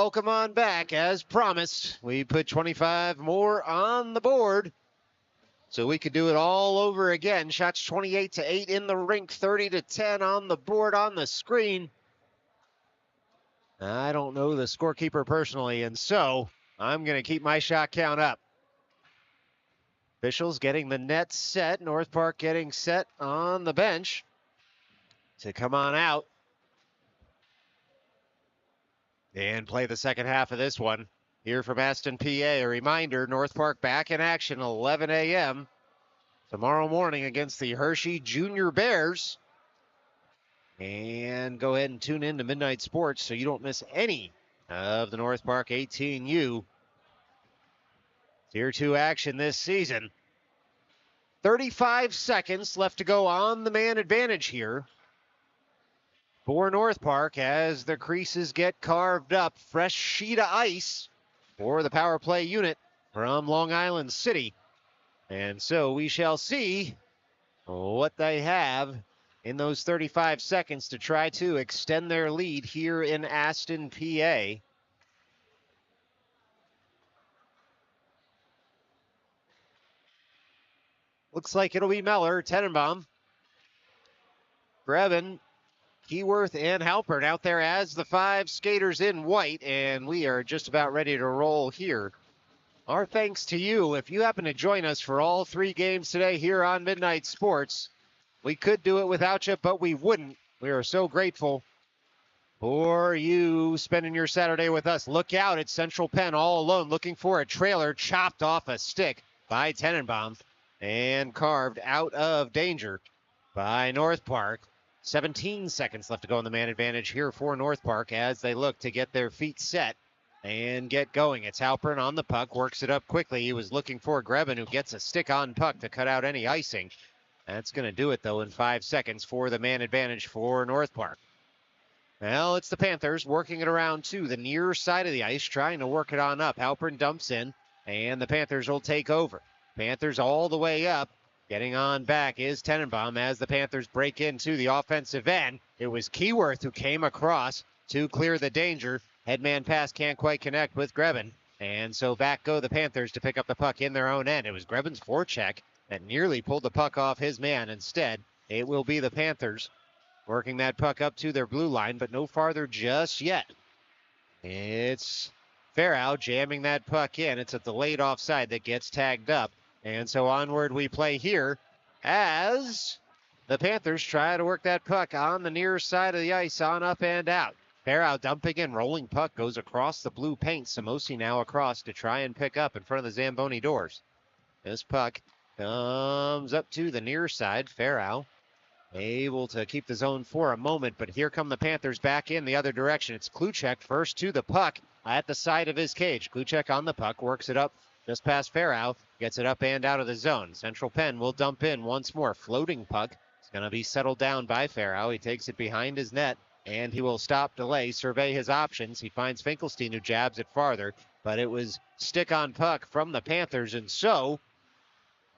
welcome on back. As promised, we put 25 more on the board so we could do it all over again. Shots 28-8 in the rink, 30-10 on the board on the screen. I don't know the scorekeeper personally, and so I'm going to keep my shot count up. Officials getting the net set. North Park getting set on the bench to come on out and play the second half of this one. Here from Aston, PA, a reminder, North Park back in action 11 a.m. tomorrow morning against the Hershey Junior Bears. And go ahead and tune in to Midnight Sports so you don't miss any of the North Park 18U Tier 2 action this season. 35 seconds left to go on the man advantage here for North Park as the creases get carved up. Fresh sheet of ice for the power play unit from Long Island City. And so we shall see what they have in those 35 seconds to try to extend their lead here in Aston, PA. Looks like it'll be Meller, Tenenbaum, Grevin, Keyworth, and Halpern out there as the 5 skaters in white, and we are just about ready to roll here. Our thanks to you. If you happen to join us for all 3 games today here on Midnight Sports, we could do it without you, but we wouldn't. We are so grateful for you spending your Saturday with us. Look out, it's Central Penn all alone looking for a trailer, chopped off a stick by Tenenbaum and carved out of danger by North Park. 17 seconds left to go in the man advantage here for North Park as they look to get their feet set and get going. It's Halpern on the puck, works it up quickly. He was looking for Grevin, who gets a stick on puck to cut out any icing. That's going to do it, though, in 5 seconds for the man advantage for North Park. Well, it's the Panthers working it around to the near side of the ice, trying to work it on up. Halpern dumps in, and the Panthers will take over. Panthers all the way up. Getting on back is Tenenbaum as the Panthers break into the offensive end. It was Keyworth who came across to clear the danger. Headman pass can't quite connect with Grevin. And so back go the Panthers to pick up the puck in their own end. It was Grevin's forecheck that nearly pulled the puck off his man. Instead, it will be the Panthers working that puck up to their blue line, but no farther just yet. It's Farrow jamming that puck in. It's a delayed offside that gets tagged up. And so onward we play here as the Panthers try to work that puck on the near side of the ice on up and out. Farrow dumping in, rolling puck goes across the blue paint. Samosi now across to try and pick up in front of the Zamboni doors. This puck comes up to the near side. Farrow able to keep the zone for a moment, but here come the Panthers back in the other direction. It's Kluchek first to the puck at the side of his cage. Kluchek on the puck, works it up just past Farrow, gets it up and out of the zone. Central Penn will dump in once more. Floating puck. It's going to be settled down by Farrow. He takes it behind his net, and he will stop, delay, survey his options. He finds Finkelstein, who jabs it farther, but it was stick on puck from the Panthers, and so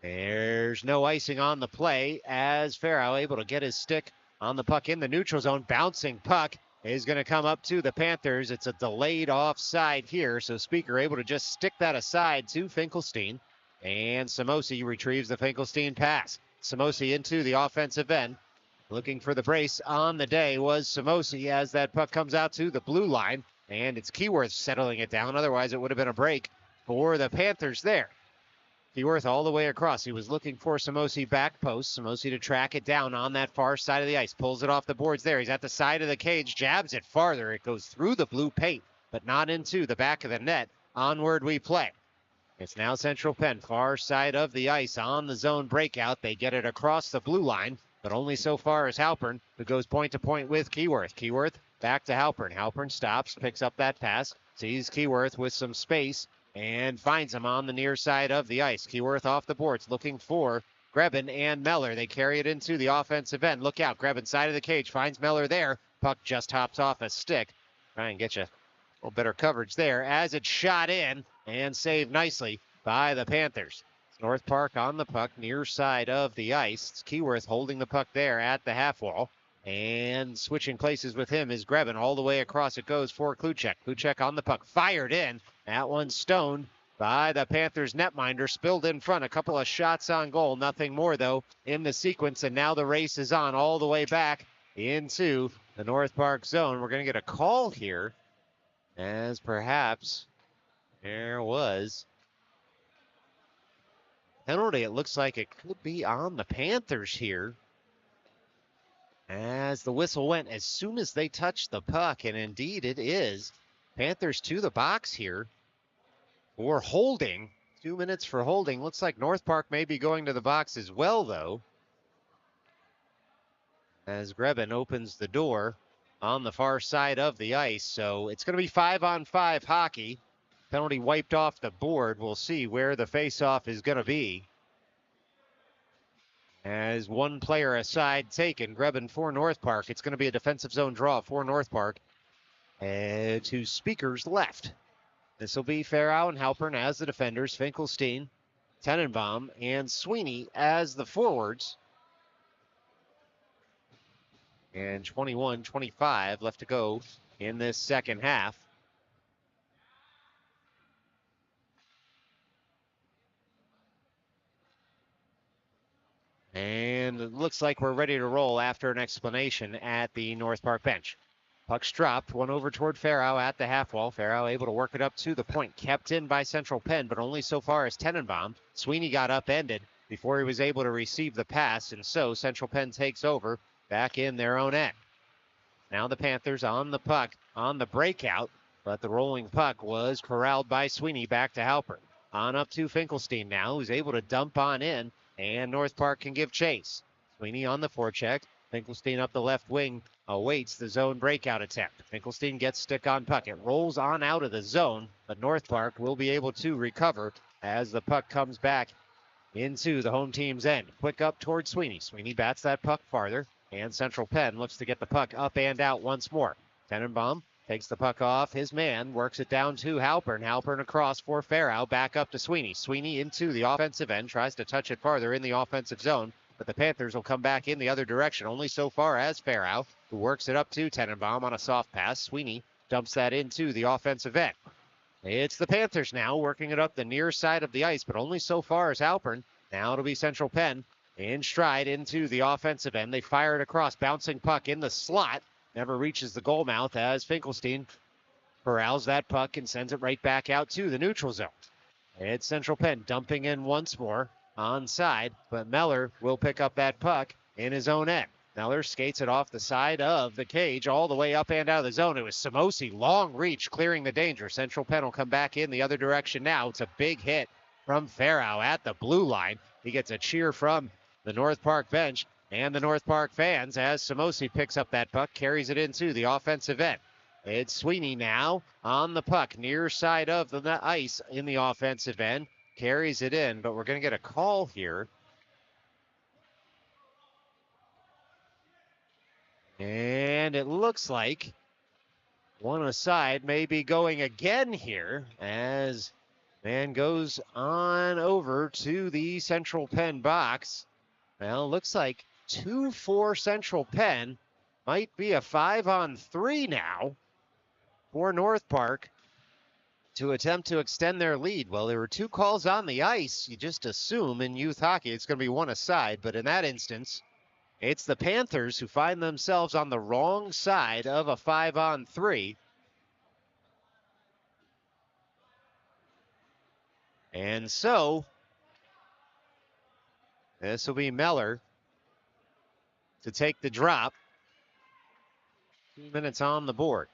there's no icing on the play as Farrow able to get his stick on the puck in the neutral zone. Bouncing puck is going to come up to the Panthers. It's a delayed offside here, so Speaker able to just stick that aside to Finkelstein. And Samosi retrieves the Finkelstein pass. Samosi into the offensive end. Looking for the brace on the day was Samosi as that puck comes out to the blue line. And it's Keyworth settling it down. Otherwise, it would have been a break for the Panthers there. Keyworth all the way across. He was looking for Samosi back post. Samosi to track it down on that far side of the ice. Pulls it off the boards there. He's at the side of the cage. Jabs it farther. It goes through the blue paint, but not into the back of the net. Onward we play. It's now Central Penn, far side of the ice on the zone breakout. They get it across the blue line, but only so far as Halpern, who goes point to point with Keyworth. Keyworth back to Halpern. Halpern stops, picks up that pass, sees Keyworth with some space, and finds him on the near side of the ice. Keyworth off the boards, looking for Grevin and Meller. They carry it into the offensive end. Look out, Grevin side of the cage, finds Meller there. Puck just hops off a stick. Try and get you a little better coverage there as it's shot in and saved nicely by the Panthers. It's North Park on the puck, near side of the ice. It's Keyworth holding the puck there at the half wall. And switching places with him is Grebin. All the way across it goes for Kluchek. Kluchek on the puck. Fired in. That one stoned by the Panthers netminder. Spilled in front. A couple of shots on goal. Nothing more, though, in the sequence. And now the race is on all the way back into the North Park zone. We're going to get a call here, as perhaps there was penalty. It looks like it could be on the Panthers here, as the whistle went as soon as they touched the puck, and indeed it is. Panthers to the box here for holding. 2 minutes for holding. Looks like North Park may be going to the box as well, though, as Grebin opens the door on the far side of the ice. So it's going to be 5-on-5 hockey. Penalty wiped off the board. We'll see where the faceoff is going to be, as one player aside taken. Grebin for North Park. It's going to be a defensive zone draw for North Park. To Speaker's left. This will be Farrow and Halpern as the defenders. Finkelstein, Tenenbaum, and Sweeney as the forwards. And 21-25 left to go in this second half. And it looks like we're ready to roll after an explanation at the North Park bench. Puck's dropped, one over toward Farrow at the half wall. Farrow able to work it up to the point. Kept in by Central Penn, but only so far as Tenenbaum. Sweeney got upended before he was able to receive the pass, and so Central Penn takes over back in their own end. Now the Panthers on the puck, on the breakout, but the rolling puck was corralled by Sweeney back to Halpern. On up to Finkelstein now, who's able to dump on in, and North Park can give chase. Sweeney on the forecheck. Finkelstein up the left wing awaits the zone breakout attempt. Finkelstein gets stick on puck. It rolls on out of the zone, but North Park will be able to recover as the puck comes back into the home team's end. Quick up towards Sweeney. Sweeney bats that puck farther, and Central Penn looks to get the puck up and out once more. Tenenbaum takes the puck off his man, works it down to Halpern. Halpern across for Farrow, back up to Sweeney. Sweeney into the offensive end, tries to touch it farther in the offensive zone, but the Panthers will come back in the other direction, only so far as Farrow, who works it up to Tenenbaum on a soft pass. Sweeney dumps that into the offensive end. It's the Panthers now working it up the near side of the ice, but only so far as Halpern. Now it'll be Central Penn in stride into the offensive end. They fire it across, bouncing puck in the slot. Never reaches the goal mouth as Finkelstein corrals that puck and sends it right back out to the neutral zone. It's Central Penn dumping in once more onside, but Meller will pick up that puck in his own end. Meller skates it off the side of the cage all the way up and out of the zone. It was Samosi, long reach, clearing the danger. Central Penn will come back in the other direction now. It's a big hit from Farrow at the blue line. He gets a cheer from the North Park bench and the North Park fans as Samosi picks up that puck, carries it into the offensive end. It's Sweeney now on the puck, near side of the ice in the offensive end. Carries it in, but we're going to get a call here. And it looks like one aside may be going again here as man goes on over to the Central Penn box. Well, looks like 2 for Central Penn. Might be a 5-on-3 now for North Park to attempt to extend their lead. Well, there were 2 calls on the ice. You just assume in youth hockey it's going to be one aside, but in that instance, it's the Panthers who find themselves on the wrong side of a 5-on-3. And so, this will be Meller to take the drop. 2 minutes on the board.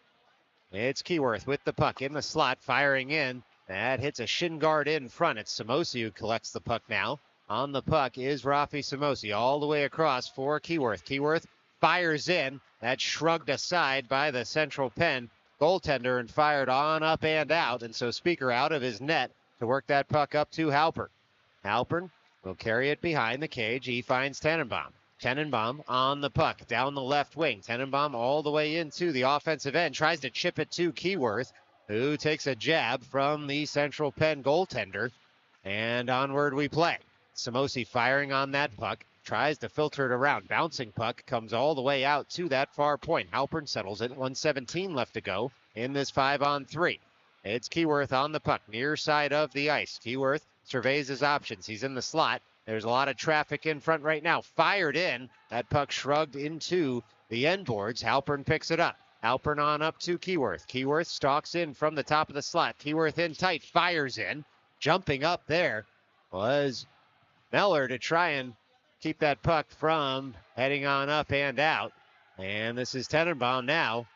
It's Keyworth with the puck in the slot, firing in. That hits a shin guard in front. It's Samosi who collects the puck now. On the puck is Rafi Samosi all the way across for Keyworth. Keyworth fires in. That's shrugged aside by the Central Penn goaltender and fired on up and out. And so Speaker out of his net to work that puck up to Halpern. Halpern will carry it behind the cage. He finds Tenenbaum. Tenenbaum on the puck down the left wing. Tenenbaum all the way into the offensive end. Tries to chip it to Keyworth, who takes a jab from the Central Penn goaltender. And onward we play. Samosi firing on that puck. tries to filter it around. Bouncing puck comes all the way out to that far point. Halpern settles it. 1:17 left to go in this 5-on-3. It's Keyworth on the puck, near side of the ice. Keyworth surveys his options. He's in the slot. There's a lot of traffic in front right now. Fired in. That puck shrugged into the end boards. Halpern picks it up. Halpern on up to Keyworth. Keyworth stalks in from the top of the slot. Keyworth in tight, fires in. Jumping up there was Meller to try and keep that puck from heading on up and out. And this is Tenenbaum now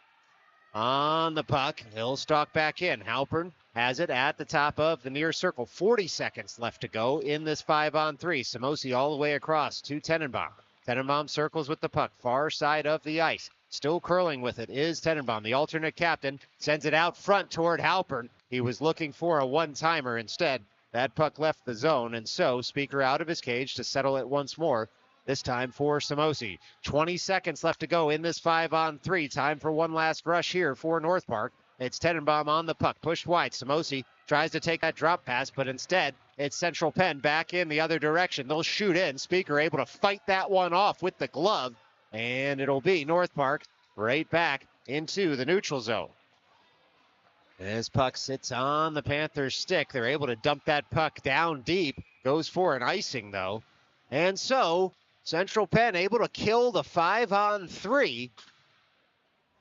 on the puck. He'll stalk back in. Halpern has it at the top of the near circle. 40 seconds left to go in this 5-on-3. Samosi all the way across to Tenenbaum. Tenenbaum circles with the puck, far side of the ice. Still curling with it is Tenenbaum. The alternate captain sends it out front toward Halpern. He was looking for a one-timer. Instead, that puck left the zone, and so Speaker out of his cage to settle it once more, this time for Samosi. 20 seconds left to go in this 5-on-3. Time for one last rush here for North Park. It's Tenenbaum on the puck, pushed wide. Samosi tries to take that drop pass, but instead it's Central Penn back in the other direction. They'll shoot in. Speaker able to fight that one off with the glove, and it'll be North Park right back into the neutral zone. This puck sits on the Panthers' stick. They're able to dump that puck down deep. Goes for an icing, though. And so Central Penn able to kill the 5-on-3.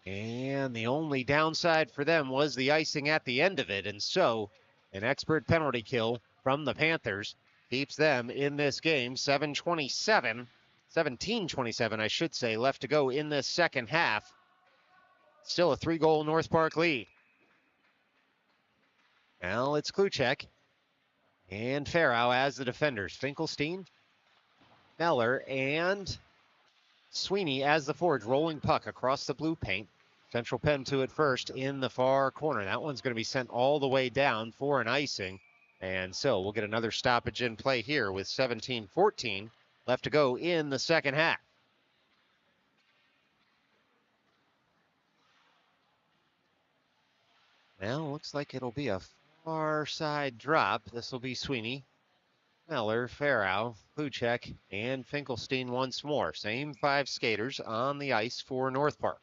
And the only downside for them was the icing at the end of it. And so an expert penalty kill from the Panthers keeps them in this game. 17-27, I should say, left to go in this second half. Still a 3-goal North Park lead. Now it's Kluchek and Farrow as the defenders. Finkelstein, Meller, and Sweeney as the forwards. Rolling puck across the blue paint. Central Penn to it first in the far corner. That one's going to be sent all the way down for an icing. And so we'll get another stoppage in play here with 17-14 left to go in the second half. Now looks like it'll be a far side drop. This will be Sweeney, Meller, Farrow, Kluchek, and Finkelstein once more. Same 5 skaters on the ice for North Park.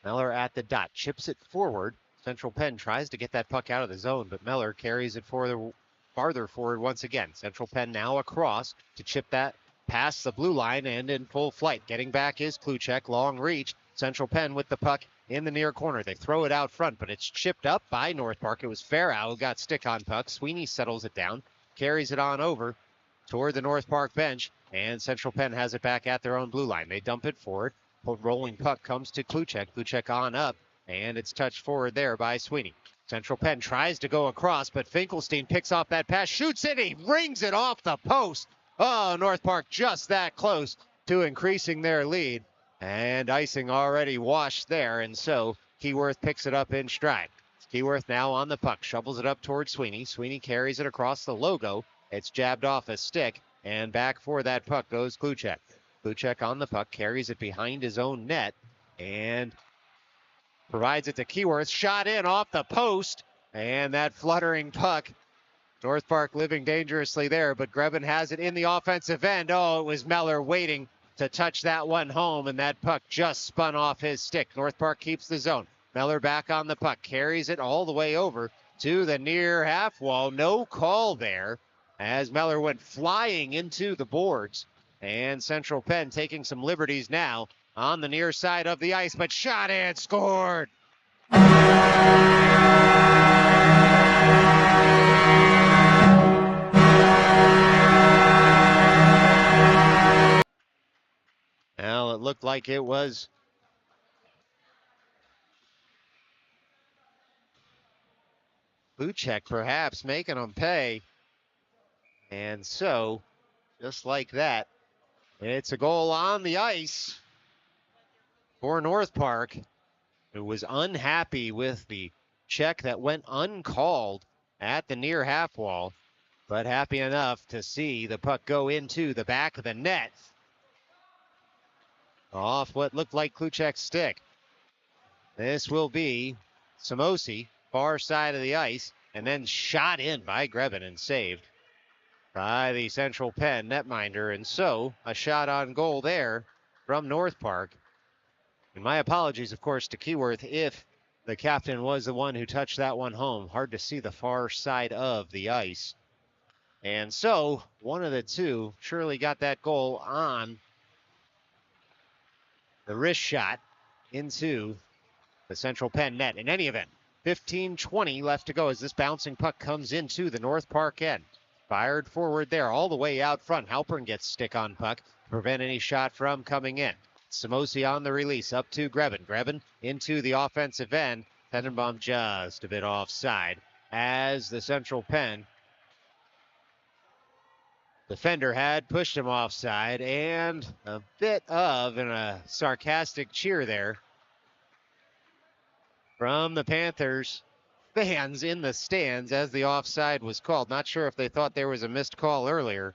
Meller at the dot, chips it forward. Central Penn tries to get that puck out of the zone, but Meller carries it farther forward once again. Central Penn now across to chip that past the blue line and in full flight. Getting back is Kluchek, long reach. Central Penn with the puck in the near corner. They throw it out front, but it's chipped up by North Park. It was Farrow who got stick on puck. Sweeney settles it down, carries it on over toward the North Park bench, and Central Penn has it back at their own blue line. They dump it forward. Rolling puck comes to Kluchek. Kluchek on up, and it's touched forward there by Sweeney. Central Penn tries to go across, but Finkelstein picks off that pass, shoots it, he rings it off the post. Oh, North Park just that close to increasing their lead. And icing already washed there, and so Keyworth picks it up in stride. Keyworth now on the puck, shovels it up towards Sweeney. Sweeney carries it across the logo. It's jabbed off a stick, and back for that puck goes Kluchek. Kluchek on the puck, carries it behind his own net, and provides it to Keyworth. Shot in off the post, and that fluttering puck. North Park living dangerously there, but Grebin has it in the offensive end. Oh, it was Meller waiting to touch that one home, and that puck just spun off his stick. North Park keeps the zone. Meller back on the puck, carries it all the way over to the near half wall. No call there as Meller went flying into the boards. And Central Penn taking some liberties now on the near side of the ice, but shot and scored. Well, it looked like it was Kluchek perhaps making them pay. And so, just like that, it's a goal on the ice for North Park, who was unhappy with the check that went uncalled at the near half wall, but happy enough to see the puck go into the back of the net off what looked like Kluchek's stick. This will be Samosi, far side of the ice, and then shot in by Grebin and saved. by the Central Penn netminder, and so a shot on goal there from North Park. And my apologies, of course, to Keyworth if the captain was the one who touched that one home. Hard to see the far side of the ice. And so one of the two surely got that goal on the wrist shot into the Central Penn net. In any event, 15-20 left to go as this bouncing puck comes into the North Park end. Fired forward there, all the way out front. Halpern gets stick on puck to prevent any shot from coming in. Samosi on the release, up to Grebin. Grebin into the offensive end. Tenenbaum just a bit offside as the Central Penn defender had pushed him offside, and a bit of a sarcastic cheer there from the Panthers fans in the stands as the offside was called. Not sure if they thought there was a missed call earlier,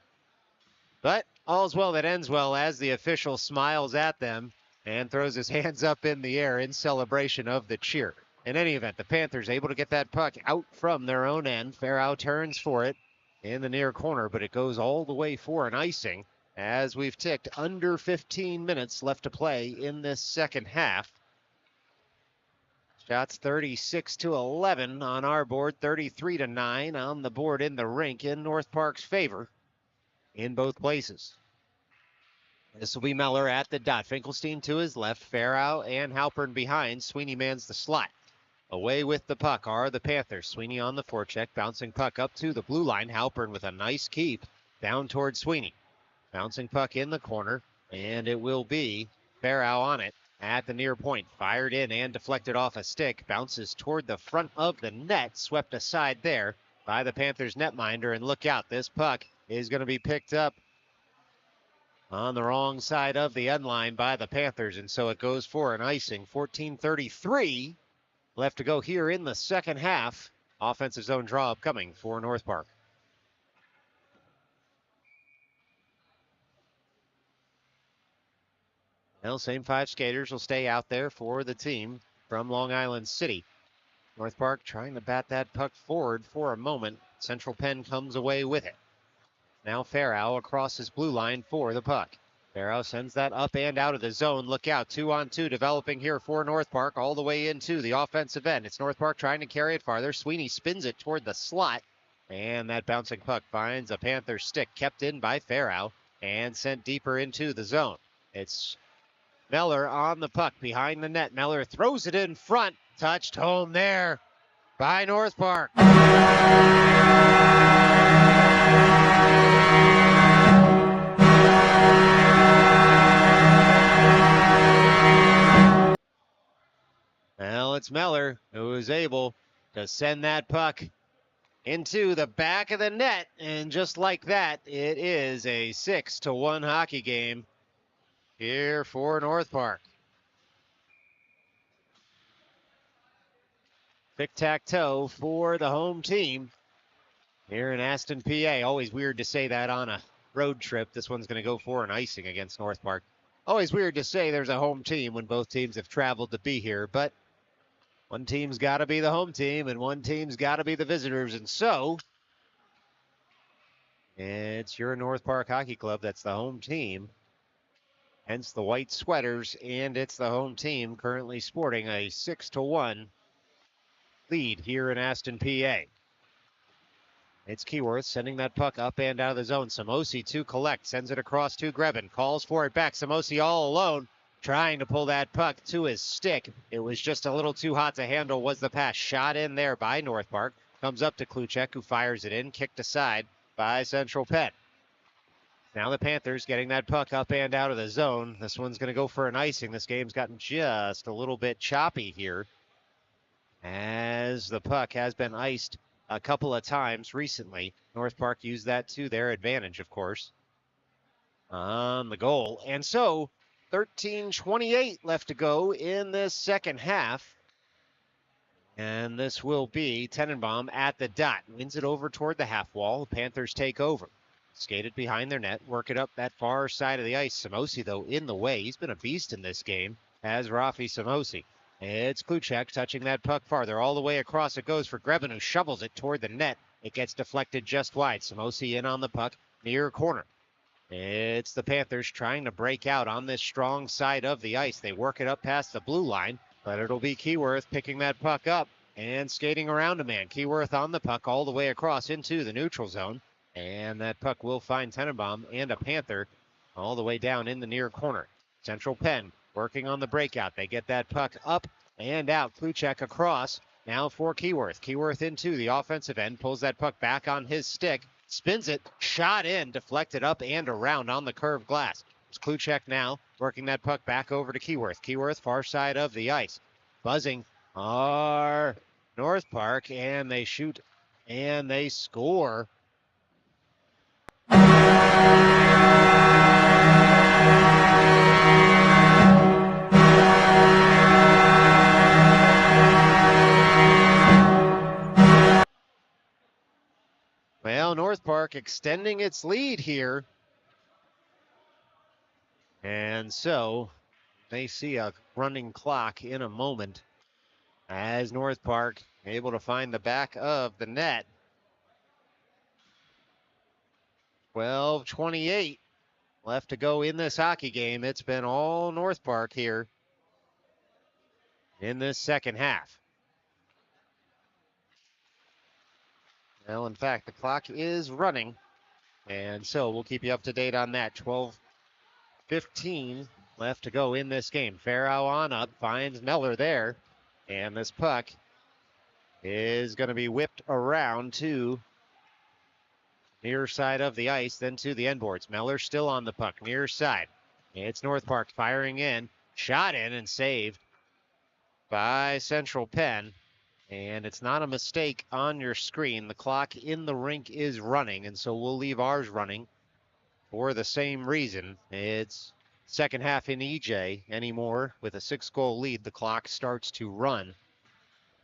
but all's well that ends well as the official smiles at them and throws his hands up in the air in celebration of the cheer. In any event, the Panthers able to get that puck out from their own end. Farrow turns for it in the near corner, but it goes all the way for an icing as we've ticked under 15 minutes left to play in this second half. Shots 36-11 on our board, 33-9 on the board in the rink in North Park's favor in both places. This will be Meller at the dot. Finkelstein to his left, Farrow and Halpern behind. Sweeney mans the slot. Away with the puck are the Panthers. Sweeney on the forecheck, bouncing puck up to the blue line. Halpern with a nice keep down toward Sweeney. Bouncing puck in the corner, and it will be Farrow on it at the near point. Fired in and deflected off a stick. Bounces toward the front of the net. Swept aside there by the Panthers netminder. And look out, this puck is going to be picked up on the wrong side of the end line by the Panthers. And so it goes for an icing. 14:33 left to go here in the second half. Offensive zone draw upcoming for North Park. Well, same five skaters will stay out there for the team from Long Island City. North Park trying to bat that puck forward for a moment. Central Penn comes away with it. Now Farrow across his blue line for the puck. Farrow sends that up and out of the zone. Look out, 2-on-2 developing here for North Park all the way into the offensive end. It's North Park trying to carry it farther. Sweeney spins it toward the slot, and that bouncing puck finds a Panther stick kept in by Farrow and sent deeper into the zone. It's Meller on the puck behind the net. Meller throws it in front, touched home there by North Park. Well, it's Meller who is able to send that puck into the back of the net, and just like that, it is a 6-1 hockey game here for North Park. Tic-tac-toe for the home team here in Aston, PA. Always weird to say that on a road trip. This one's going to go for an icing against North Park. Always weird to say there's a home team when both teams have traveled to be here, but one team's got to be the home team and one team's got to be the visitors. And so it's your North Park Hockey Club that's the home team. Hence the white sweaters, and it's the home team currently sporting a 6-1 lead here in Aston, PA. It's Keyworth sending that puck up and out of the zone. Samosi to collect, sends it across to Grebin, calls for it back. Samosi all alone, trying to pull that puck to his stick. It was just a little too hot to handle was the pass. Shot in there by North Park. Comes up to Kluchek, who fires it in, kicked aside by Central Penn. Now the Panthers getting that puck up and out of the zone. This one's going to go for an icing. This game's gotten just a little bit choppy here, as the puck has been iced a couple of times recently. North Park used that to their advantage, of course, on the goal. And so 13:28 left to go in this second half. And this will be Tenenbaum at the dot. Wins it over toward the half wall. The Panthers take over. Skated behind their net, work it up that far side of the ice. Samosi, though, in the way. He's been a beast in this game, as Rafi Samosi. It's Kluchek touching that puck farther. All the way across it goes for Grebin, who shovels it toward the net. It gets deflected just wide. Samosi in on the puck, near corner. It's the Panthers trying to break out on this strong side of the ice. They work it up past the blue line, but it'll be Keyworth picking that puck up and skating around a man. Keyworth on the puck all the way across into the neutral zone. And that puck will find Tenenbaum and a Panther all the way down in the near corner. Central Penn working on the breakout. They get that puck up and out. Kluchek across. Now for Keyworth. Keyworth into the offensive end. Pulls that puck back on his stick. Spins it. Shot in. Deflected up and around on the curved glass. It's Kluchek now working that puck back over to Keyworth. Keyworth far side of the ice. Buzzing are North Park. And they shoot and they score. Well, North Park extending its lead here. And so they see a running clock in a moment as North Park able to find the back of the net. 12:28 left to go in this hockey game. It's been all North Park here in this second half. Well, in fact, the clock is running, and so we'll keep you up to date on that. 12:15 left to go in this game. Farrow on up, finds Meller there, and this puck is going to be whipped around to near side of the ice, then to the end boards. Meller still on the puck, near side. It's North Park firing in, shot in and saved by Central Penn. And it's not a mistake on your screen. The clock in the rink is running, and so we'll leave ours running for the same reason. It's second half in EJ anymore. With a 6-goal lead, the clock starts to run.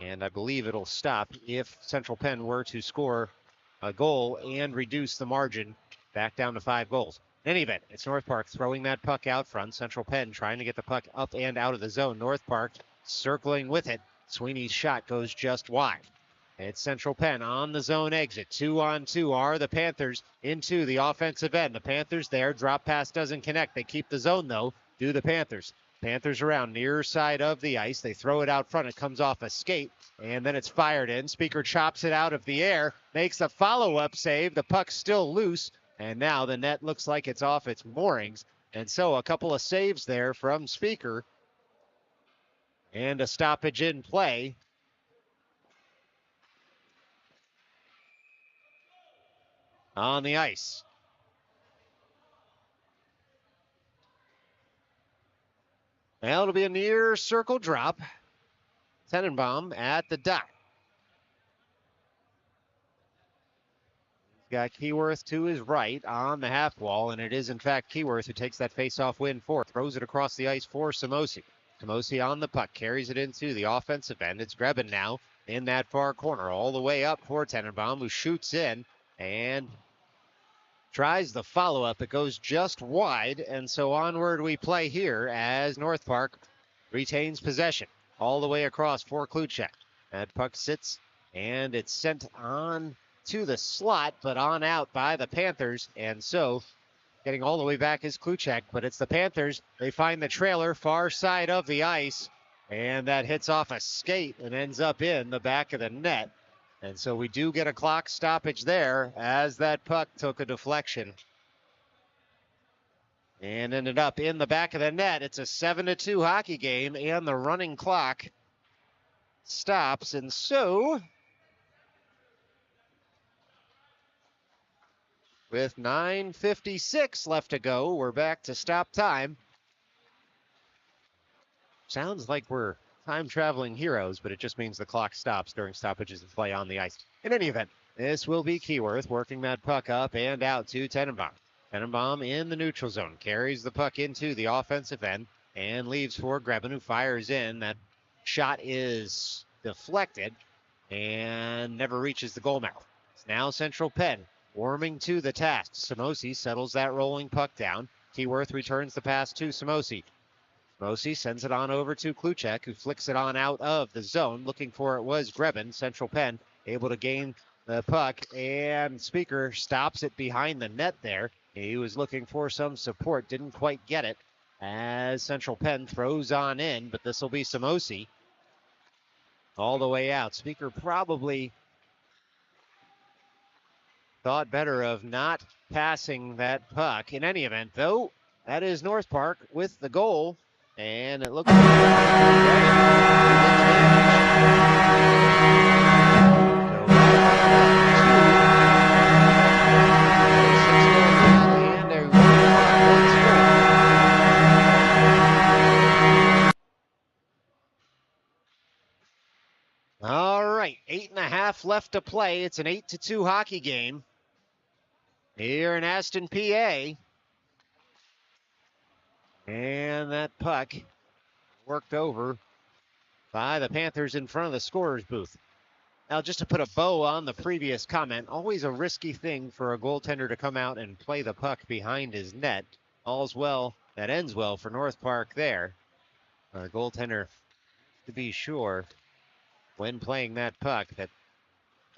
And I believe it'll stop if Central Penn were to score a goal and reduce the margin back down to 5 goals. In any event, it's North Park throwing that puck out front. Central Penn trying to get the puck up and out of the zone. North Park circling with it. Sweeney's shot goes just wide. It's Central Penn on the zone exit. 2-on-2 are the Panthers into the offensive end. The Panthers there. Drop pass doesn't connect. They keep the zone, though, do the Panthers. Panthers around near side of the ice. They throw it out front. It comes off a skate, and then it's fired in. Speaker chops it out of the air, makes a follow-up save. The puck's still loose, and now the net looks like it's off its moorings. And so a couple of saves there from Speaker. And a stoppage in play. On the ice. Well, it'll be a near circle drop. Tenenbaum at the dot. He's got Keyworth to his right on the half wall, and it is in fact Keyworth who takes that face-off win for. Throws it across the ice for Samosi. Samosi on the puck, carries it into the offensive end. It's Grebin now in that far corner, all the way up for Tenenbaum, who shoots in and tries the follow-up. It goes just wide, and so onward we play here as North Park retains possession all the way across for Kluchek. That puck sits, and it's sent on to the slot, but on out by the Panthers, and so getting all the way back is Kluchek, but it's the Panthers. They find the trailer far side of the ice, and that hits off a skate and ends up in the back of the net. And so we do get a clock stoppage there as that puck took a deflection and ended up in the back of the net. It's a 7-2 hockey game, and the running clock stops. And so with 9:56 left to go, we're back to stop time. Sounds like we're time-traveling heroes, but it just means the clock stops during stoppages of play on the ice. In any event, this will be Keyworth working that puck up and out to Tenenbaum. Tenenbaum in the neutral zone, carries the puck into the offensive end and leaves for Grebin, who fires in. That shot is deflected and never reaches the goal mouth. It's now Central Penn warming to the task. Samosi settles that rolling puck down. Keyworth returns the pass to Samosi. Samosi sends it on over to Kluchek, who flicks it on out of the zone. Looking for it was Grebin. Central Penn able to gain the puck, and Speaker stops it behind the net there. He was looking for some support, didn't quite get it as Central Penn throws on in, but this will be Samosi all the way out. Speaker probably thought better of not passing that puck. In any event, though, that is North Park with the goal, and it looks all right, 8.5 left to play. It's an 8-2 hockey game here in Aston, PA. And that puck worked over by the Panthers in front of the scorer's booth. Now, just to put a bow on the previous comment, always a risky thing for a goaltender to come out and play the puck behind his net. All's well that ends well for North Park there. Our goaltender, to be sure, when playing that puck, that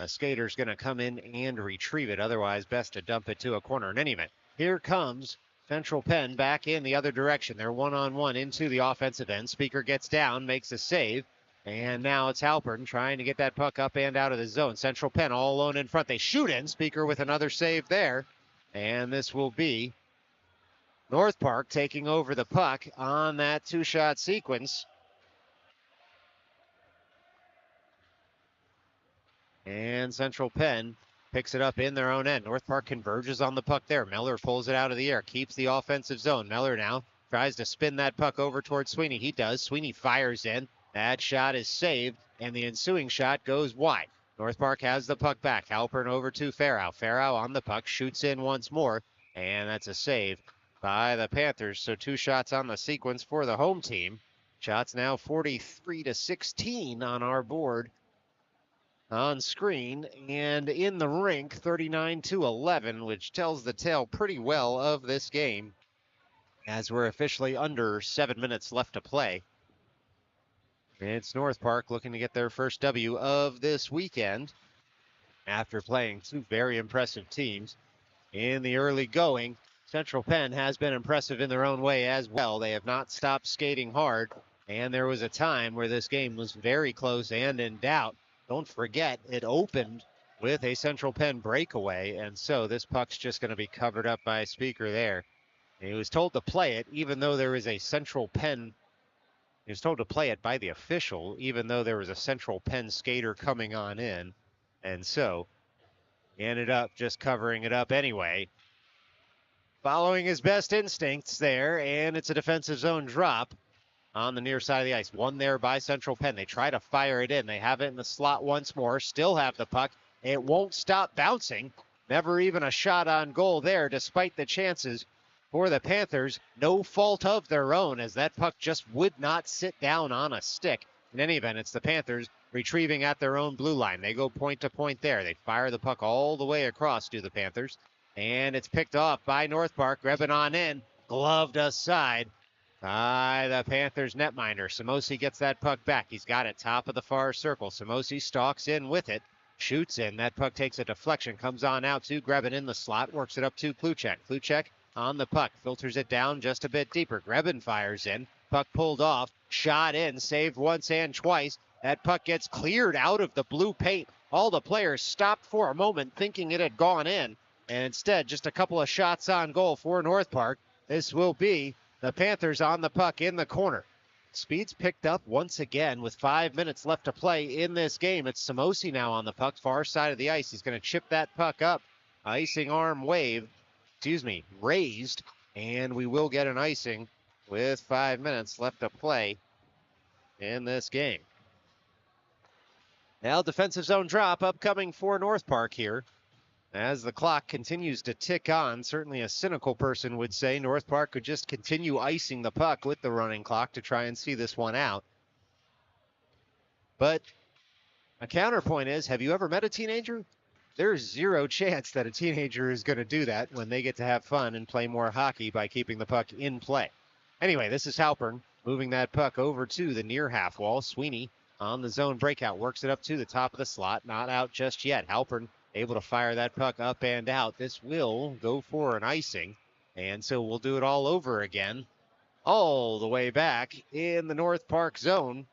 a skater's going to come in and retrieve it. Otherwise, best to dump it to a corner. In any event, here comes Central Penn back in the other direction. They're one-on-one into the offensive end. Speaker gets down, makes a save. And now it's Halpern trying to get that puck up and out of the zone. Central Penn all alone in front. They shoot in. Speaker with another save there. And this will be North Park taking over the puck on that two-shot sequence. And Central Penn picks it up in their own end. North Park converges on the puck there. Meller pulls it out of the air, keeps the offensive zone. Meller now tries to spin that puck over towards Sweeney. He does. Sweeney fires in. That shot is saved, and the ensuing shot goes wide. North Park has the puck back. Halpern over to Farrow. Farrow on the puck, shoots in once more, and that's a save by the Panthers. So 2 shots on the sequence for the home team. Shots now 43-16 on our board on screen, and in the rink 39-11, which tells the tale pretty well of this game as we're officially under 7 minutes left to play. It's North Park looking to get their first W of this weekend after playing 2 very impressive teams in the early going. Central Penn has been impressive in their own way as well. They have not stopped skating hard, and there was a time where this game was very close and in doubt. Don't forget, it opened with a Central Penn breakaway, and so this puck's just going to be covered up by a Speaker there. And he was told to play it, even though there was a Central Penn. He was told to play it by the official, even though there was a Central Penn skater coming on in. And so he ended up just covering it up anyway, following his best instincts there, and it's a defensive zone drop on the near side of the ice. One there by Central Penn. They try to fire it in. They have it in the slot once more. Still have the puck. It won't stop bouncing. Never even a shot on goal there, despite the chances for the Panthers. No fault of their own, as that puck just would not sit down on a stick. In any event, it's the Panthers retrieving at their own blue line. They go point to point there. They fire the puck all the way across to the Panthers. And it's picked off by North Park. Grabbing on in. Gloved aside by the Panthers netminder. Samosi gets that puck back. He's got it top of the far circle. Samosi stalks in with it. Shoots in. That puck takes a deflection. Comes on out to Grebin in the slot. Works it up to Kluchek. Kluchek on the puck. Filters it down just a bit deeper. Grebin fires in. Puck pulled off. Shot in. Saved once and twice. That puck gets cleared out of the blue paint. All the players stopped for a moment thinking it had gone in. And instead, just a couple of shots on goal for North Park. This will be the Panthers on the puck in the corner. Speed's picked up once again with 5 minutes left to play in this game. It's Samosi now on the puck, far side of the ice. He's going to chip that puck up. Icing arm raised. And we will get an icing with 5 minutes left to play in this game. Now defensive zone drop upcoming for North Park here. As the clock continues to tick on, certainly a cynical person would say North Park could just continue icing the puck with the running clock to try and see this one out. But a counterpoint is, have you ever met a teenager? There's zero chance that a teenager is going to do that when they get to have fun and play more hockey by keeping the puck in play. Anyway, this is Halpern moving that puck over to the near half wall. Sweeney on the zone breakout, works it up to the top of the slot. Not out just yet. Halpern able to fire that puck up and out. This will go for an icing, and so we'll do it all over again, all the way back in the North Park zone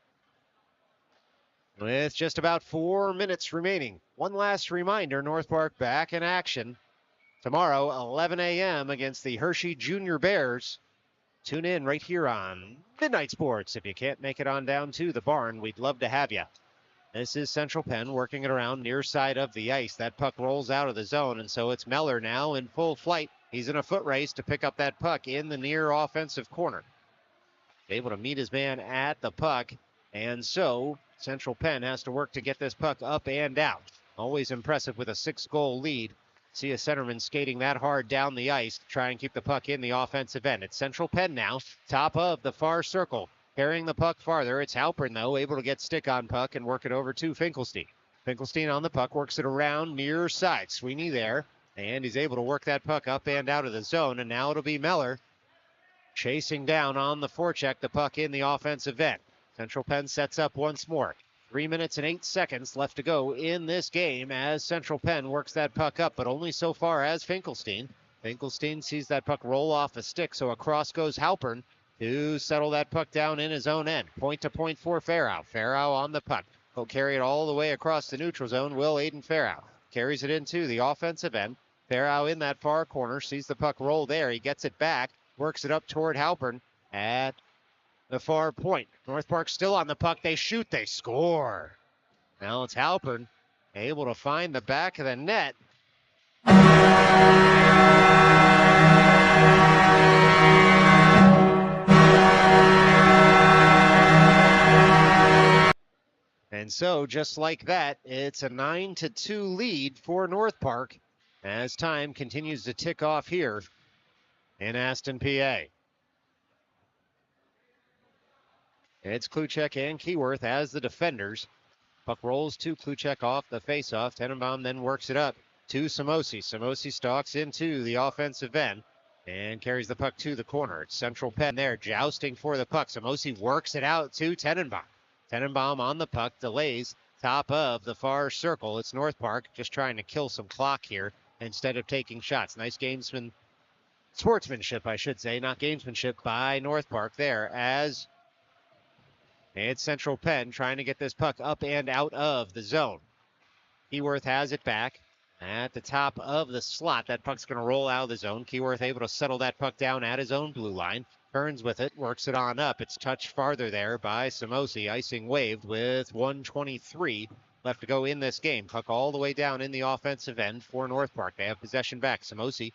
with just about 4 minutes remaining. One last reminder, North Park back in action tomorrow, 11 a.m. against the Hershey Junior Bears. Tune in right here on Midnight Sports. If you can't make it on down to the barn, we'd love to have you. This is Central Penn working it around near side of the ice. That puck rolls out of the zone, and so it's Meller now in full flight. He's in a foot race to pick up that puck in the near offensive corner. Able to meet his man at the puck, and so Central Penn has to work to get this puck up and out. Always impressive with a 6-goal lead. See a centerman skating that hard down the ice to try and keep the puck in the offensive end. It's Central Penn now, top of the far circle. Carrying the puck farther. It's Halpern, though, able to get stick on puck and work it over to Finkelstein. Finkelstein on the puck, works it around near side. Sweeney there, and he's able to work that puck up and out of the zone. And now it'll be Meller chasing down on the forecheck, the puck in the offensive end. Central Penn sets up once more. 3 minutes and 8 seconds left to go in this game as Central Penn works that puck up, but only so far as Finkelstein. Finkelstein sees that puck roll off a stick, so across goes Halpern to settle that puck down in his own end. Point to point for Farrow. Farrow on the puck. He'll carry it all the way across the neutral zone. Will Aiden Farrow carries it into the offensive end. Farrow in that far corner, sees the puck roll there. He gets it back, works it up toward Halpern at the far point. North Park still on the puck. They shoot, they score. Now it's Halpern able to find the back of the net. And so, just like that, it's a 9-2 lead for North Park as time continues to tick off here in Aston, PA. It's Kluchek and Keyworth as the defenders. Puck rolls to Kluchek off the faceoff. Tenenbaum then works it up to Samosi. Samosi stalks into the offensive end and carries the puck to the corner. It's Central Penn there jousting for the puck. Samosi works it out to Tenenbaum. Tenenbaum on the puck, delays top of the far circle. It's North Park just trying to kill some clock here instead of taking shots. Nice sportsmanship, I should say, not gamesmanship by North Park there as it's Central Penn trying to get this puck up and out of the zone. Keyworth has it back at the top of the slot. That puck's going to roll out of the zone. Keyworth able to settle that puck down at his own blue line. Turns with it, works it on up. It's touched farther there by Samosi. Icing waved with 1:23 left to go in this game. Puck all the way down in the offensive end for North Park. They have possession back. Samosi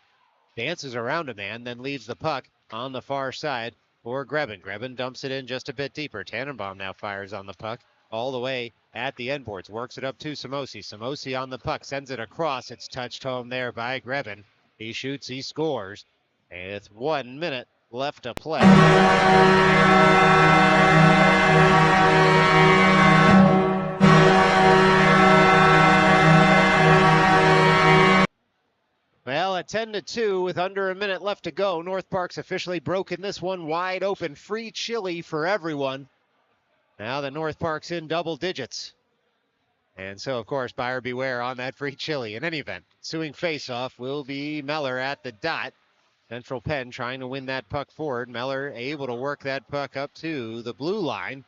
dances around a man, then leaves the puck on the far side for Grebin. Grebin dumps it in just a bit deeper. Tannenbaum now fires on the puck all the way at the end boards. Works it up to Samosi. Samosi on the puck, sends it across. It's touched home there by Grebin. He shoots, he scores. And it's 1 minute left to play. Well, at 10-2 with under a minute left to go, North Park's officially broken this one wide open. Free chili for everyone. Now that North Park's in double digits. And so, of course, buyer beware on that free chili. In any event, ensuing faceoff will be Meller at the dot. Central Penn trying to win that puck forward. Meller able to work that puck up to the blue line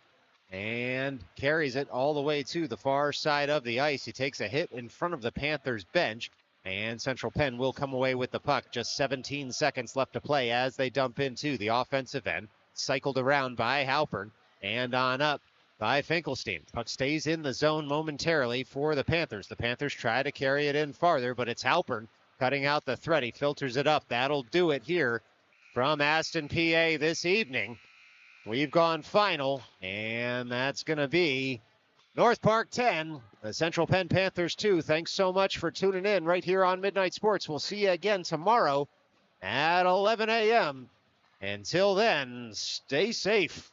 and carries it all the way to the far side of the ice. He takes a hit in front of the Panthers bench. And Central Penn will come away with the puck. Just 17 seconds left to play as they dump into the offensive end. Cycled around by Halpern and on up by Finkelstein. Puck stays in the zone momentarily for the Panthers. The Panthers try to carry it in farther, but it's Halpern cutting out the threat. He filters it up. That'll do it here from Aston, PA this evening. We've gone final, and that's going to be North Park 10, the Central Penn Panthers 2. Thanks so much for tuning in right here on Midnight Sports. We'll see you again tomorrow at 11 a.m. Until then, stay safe.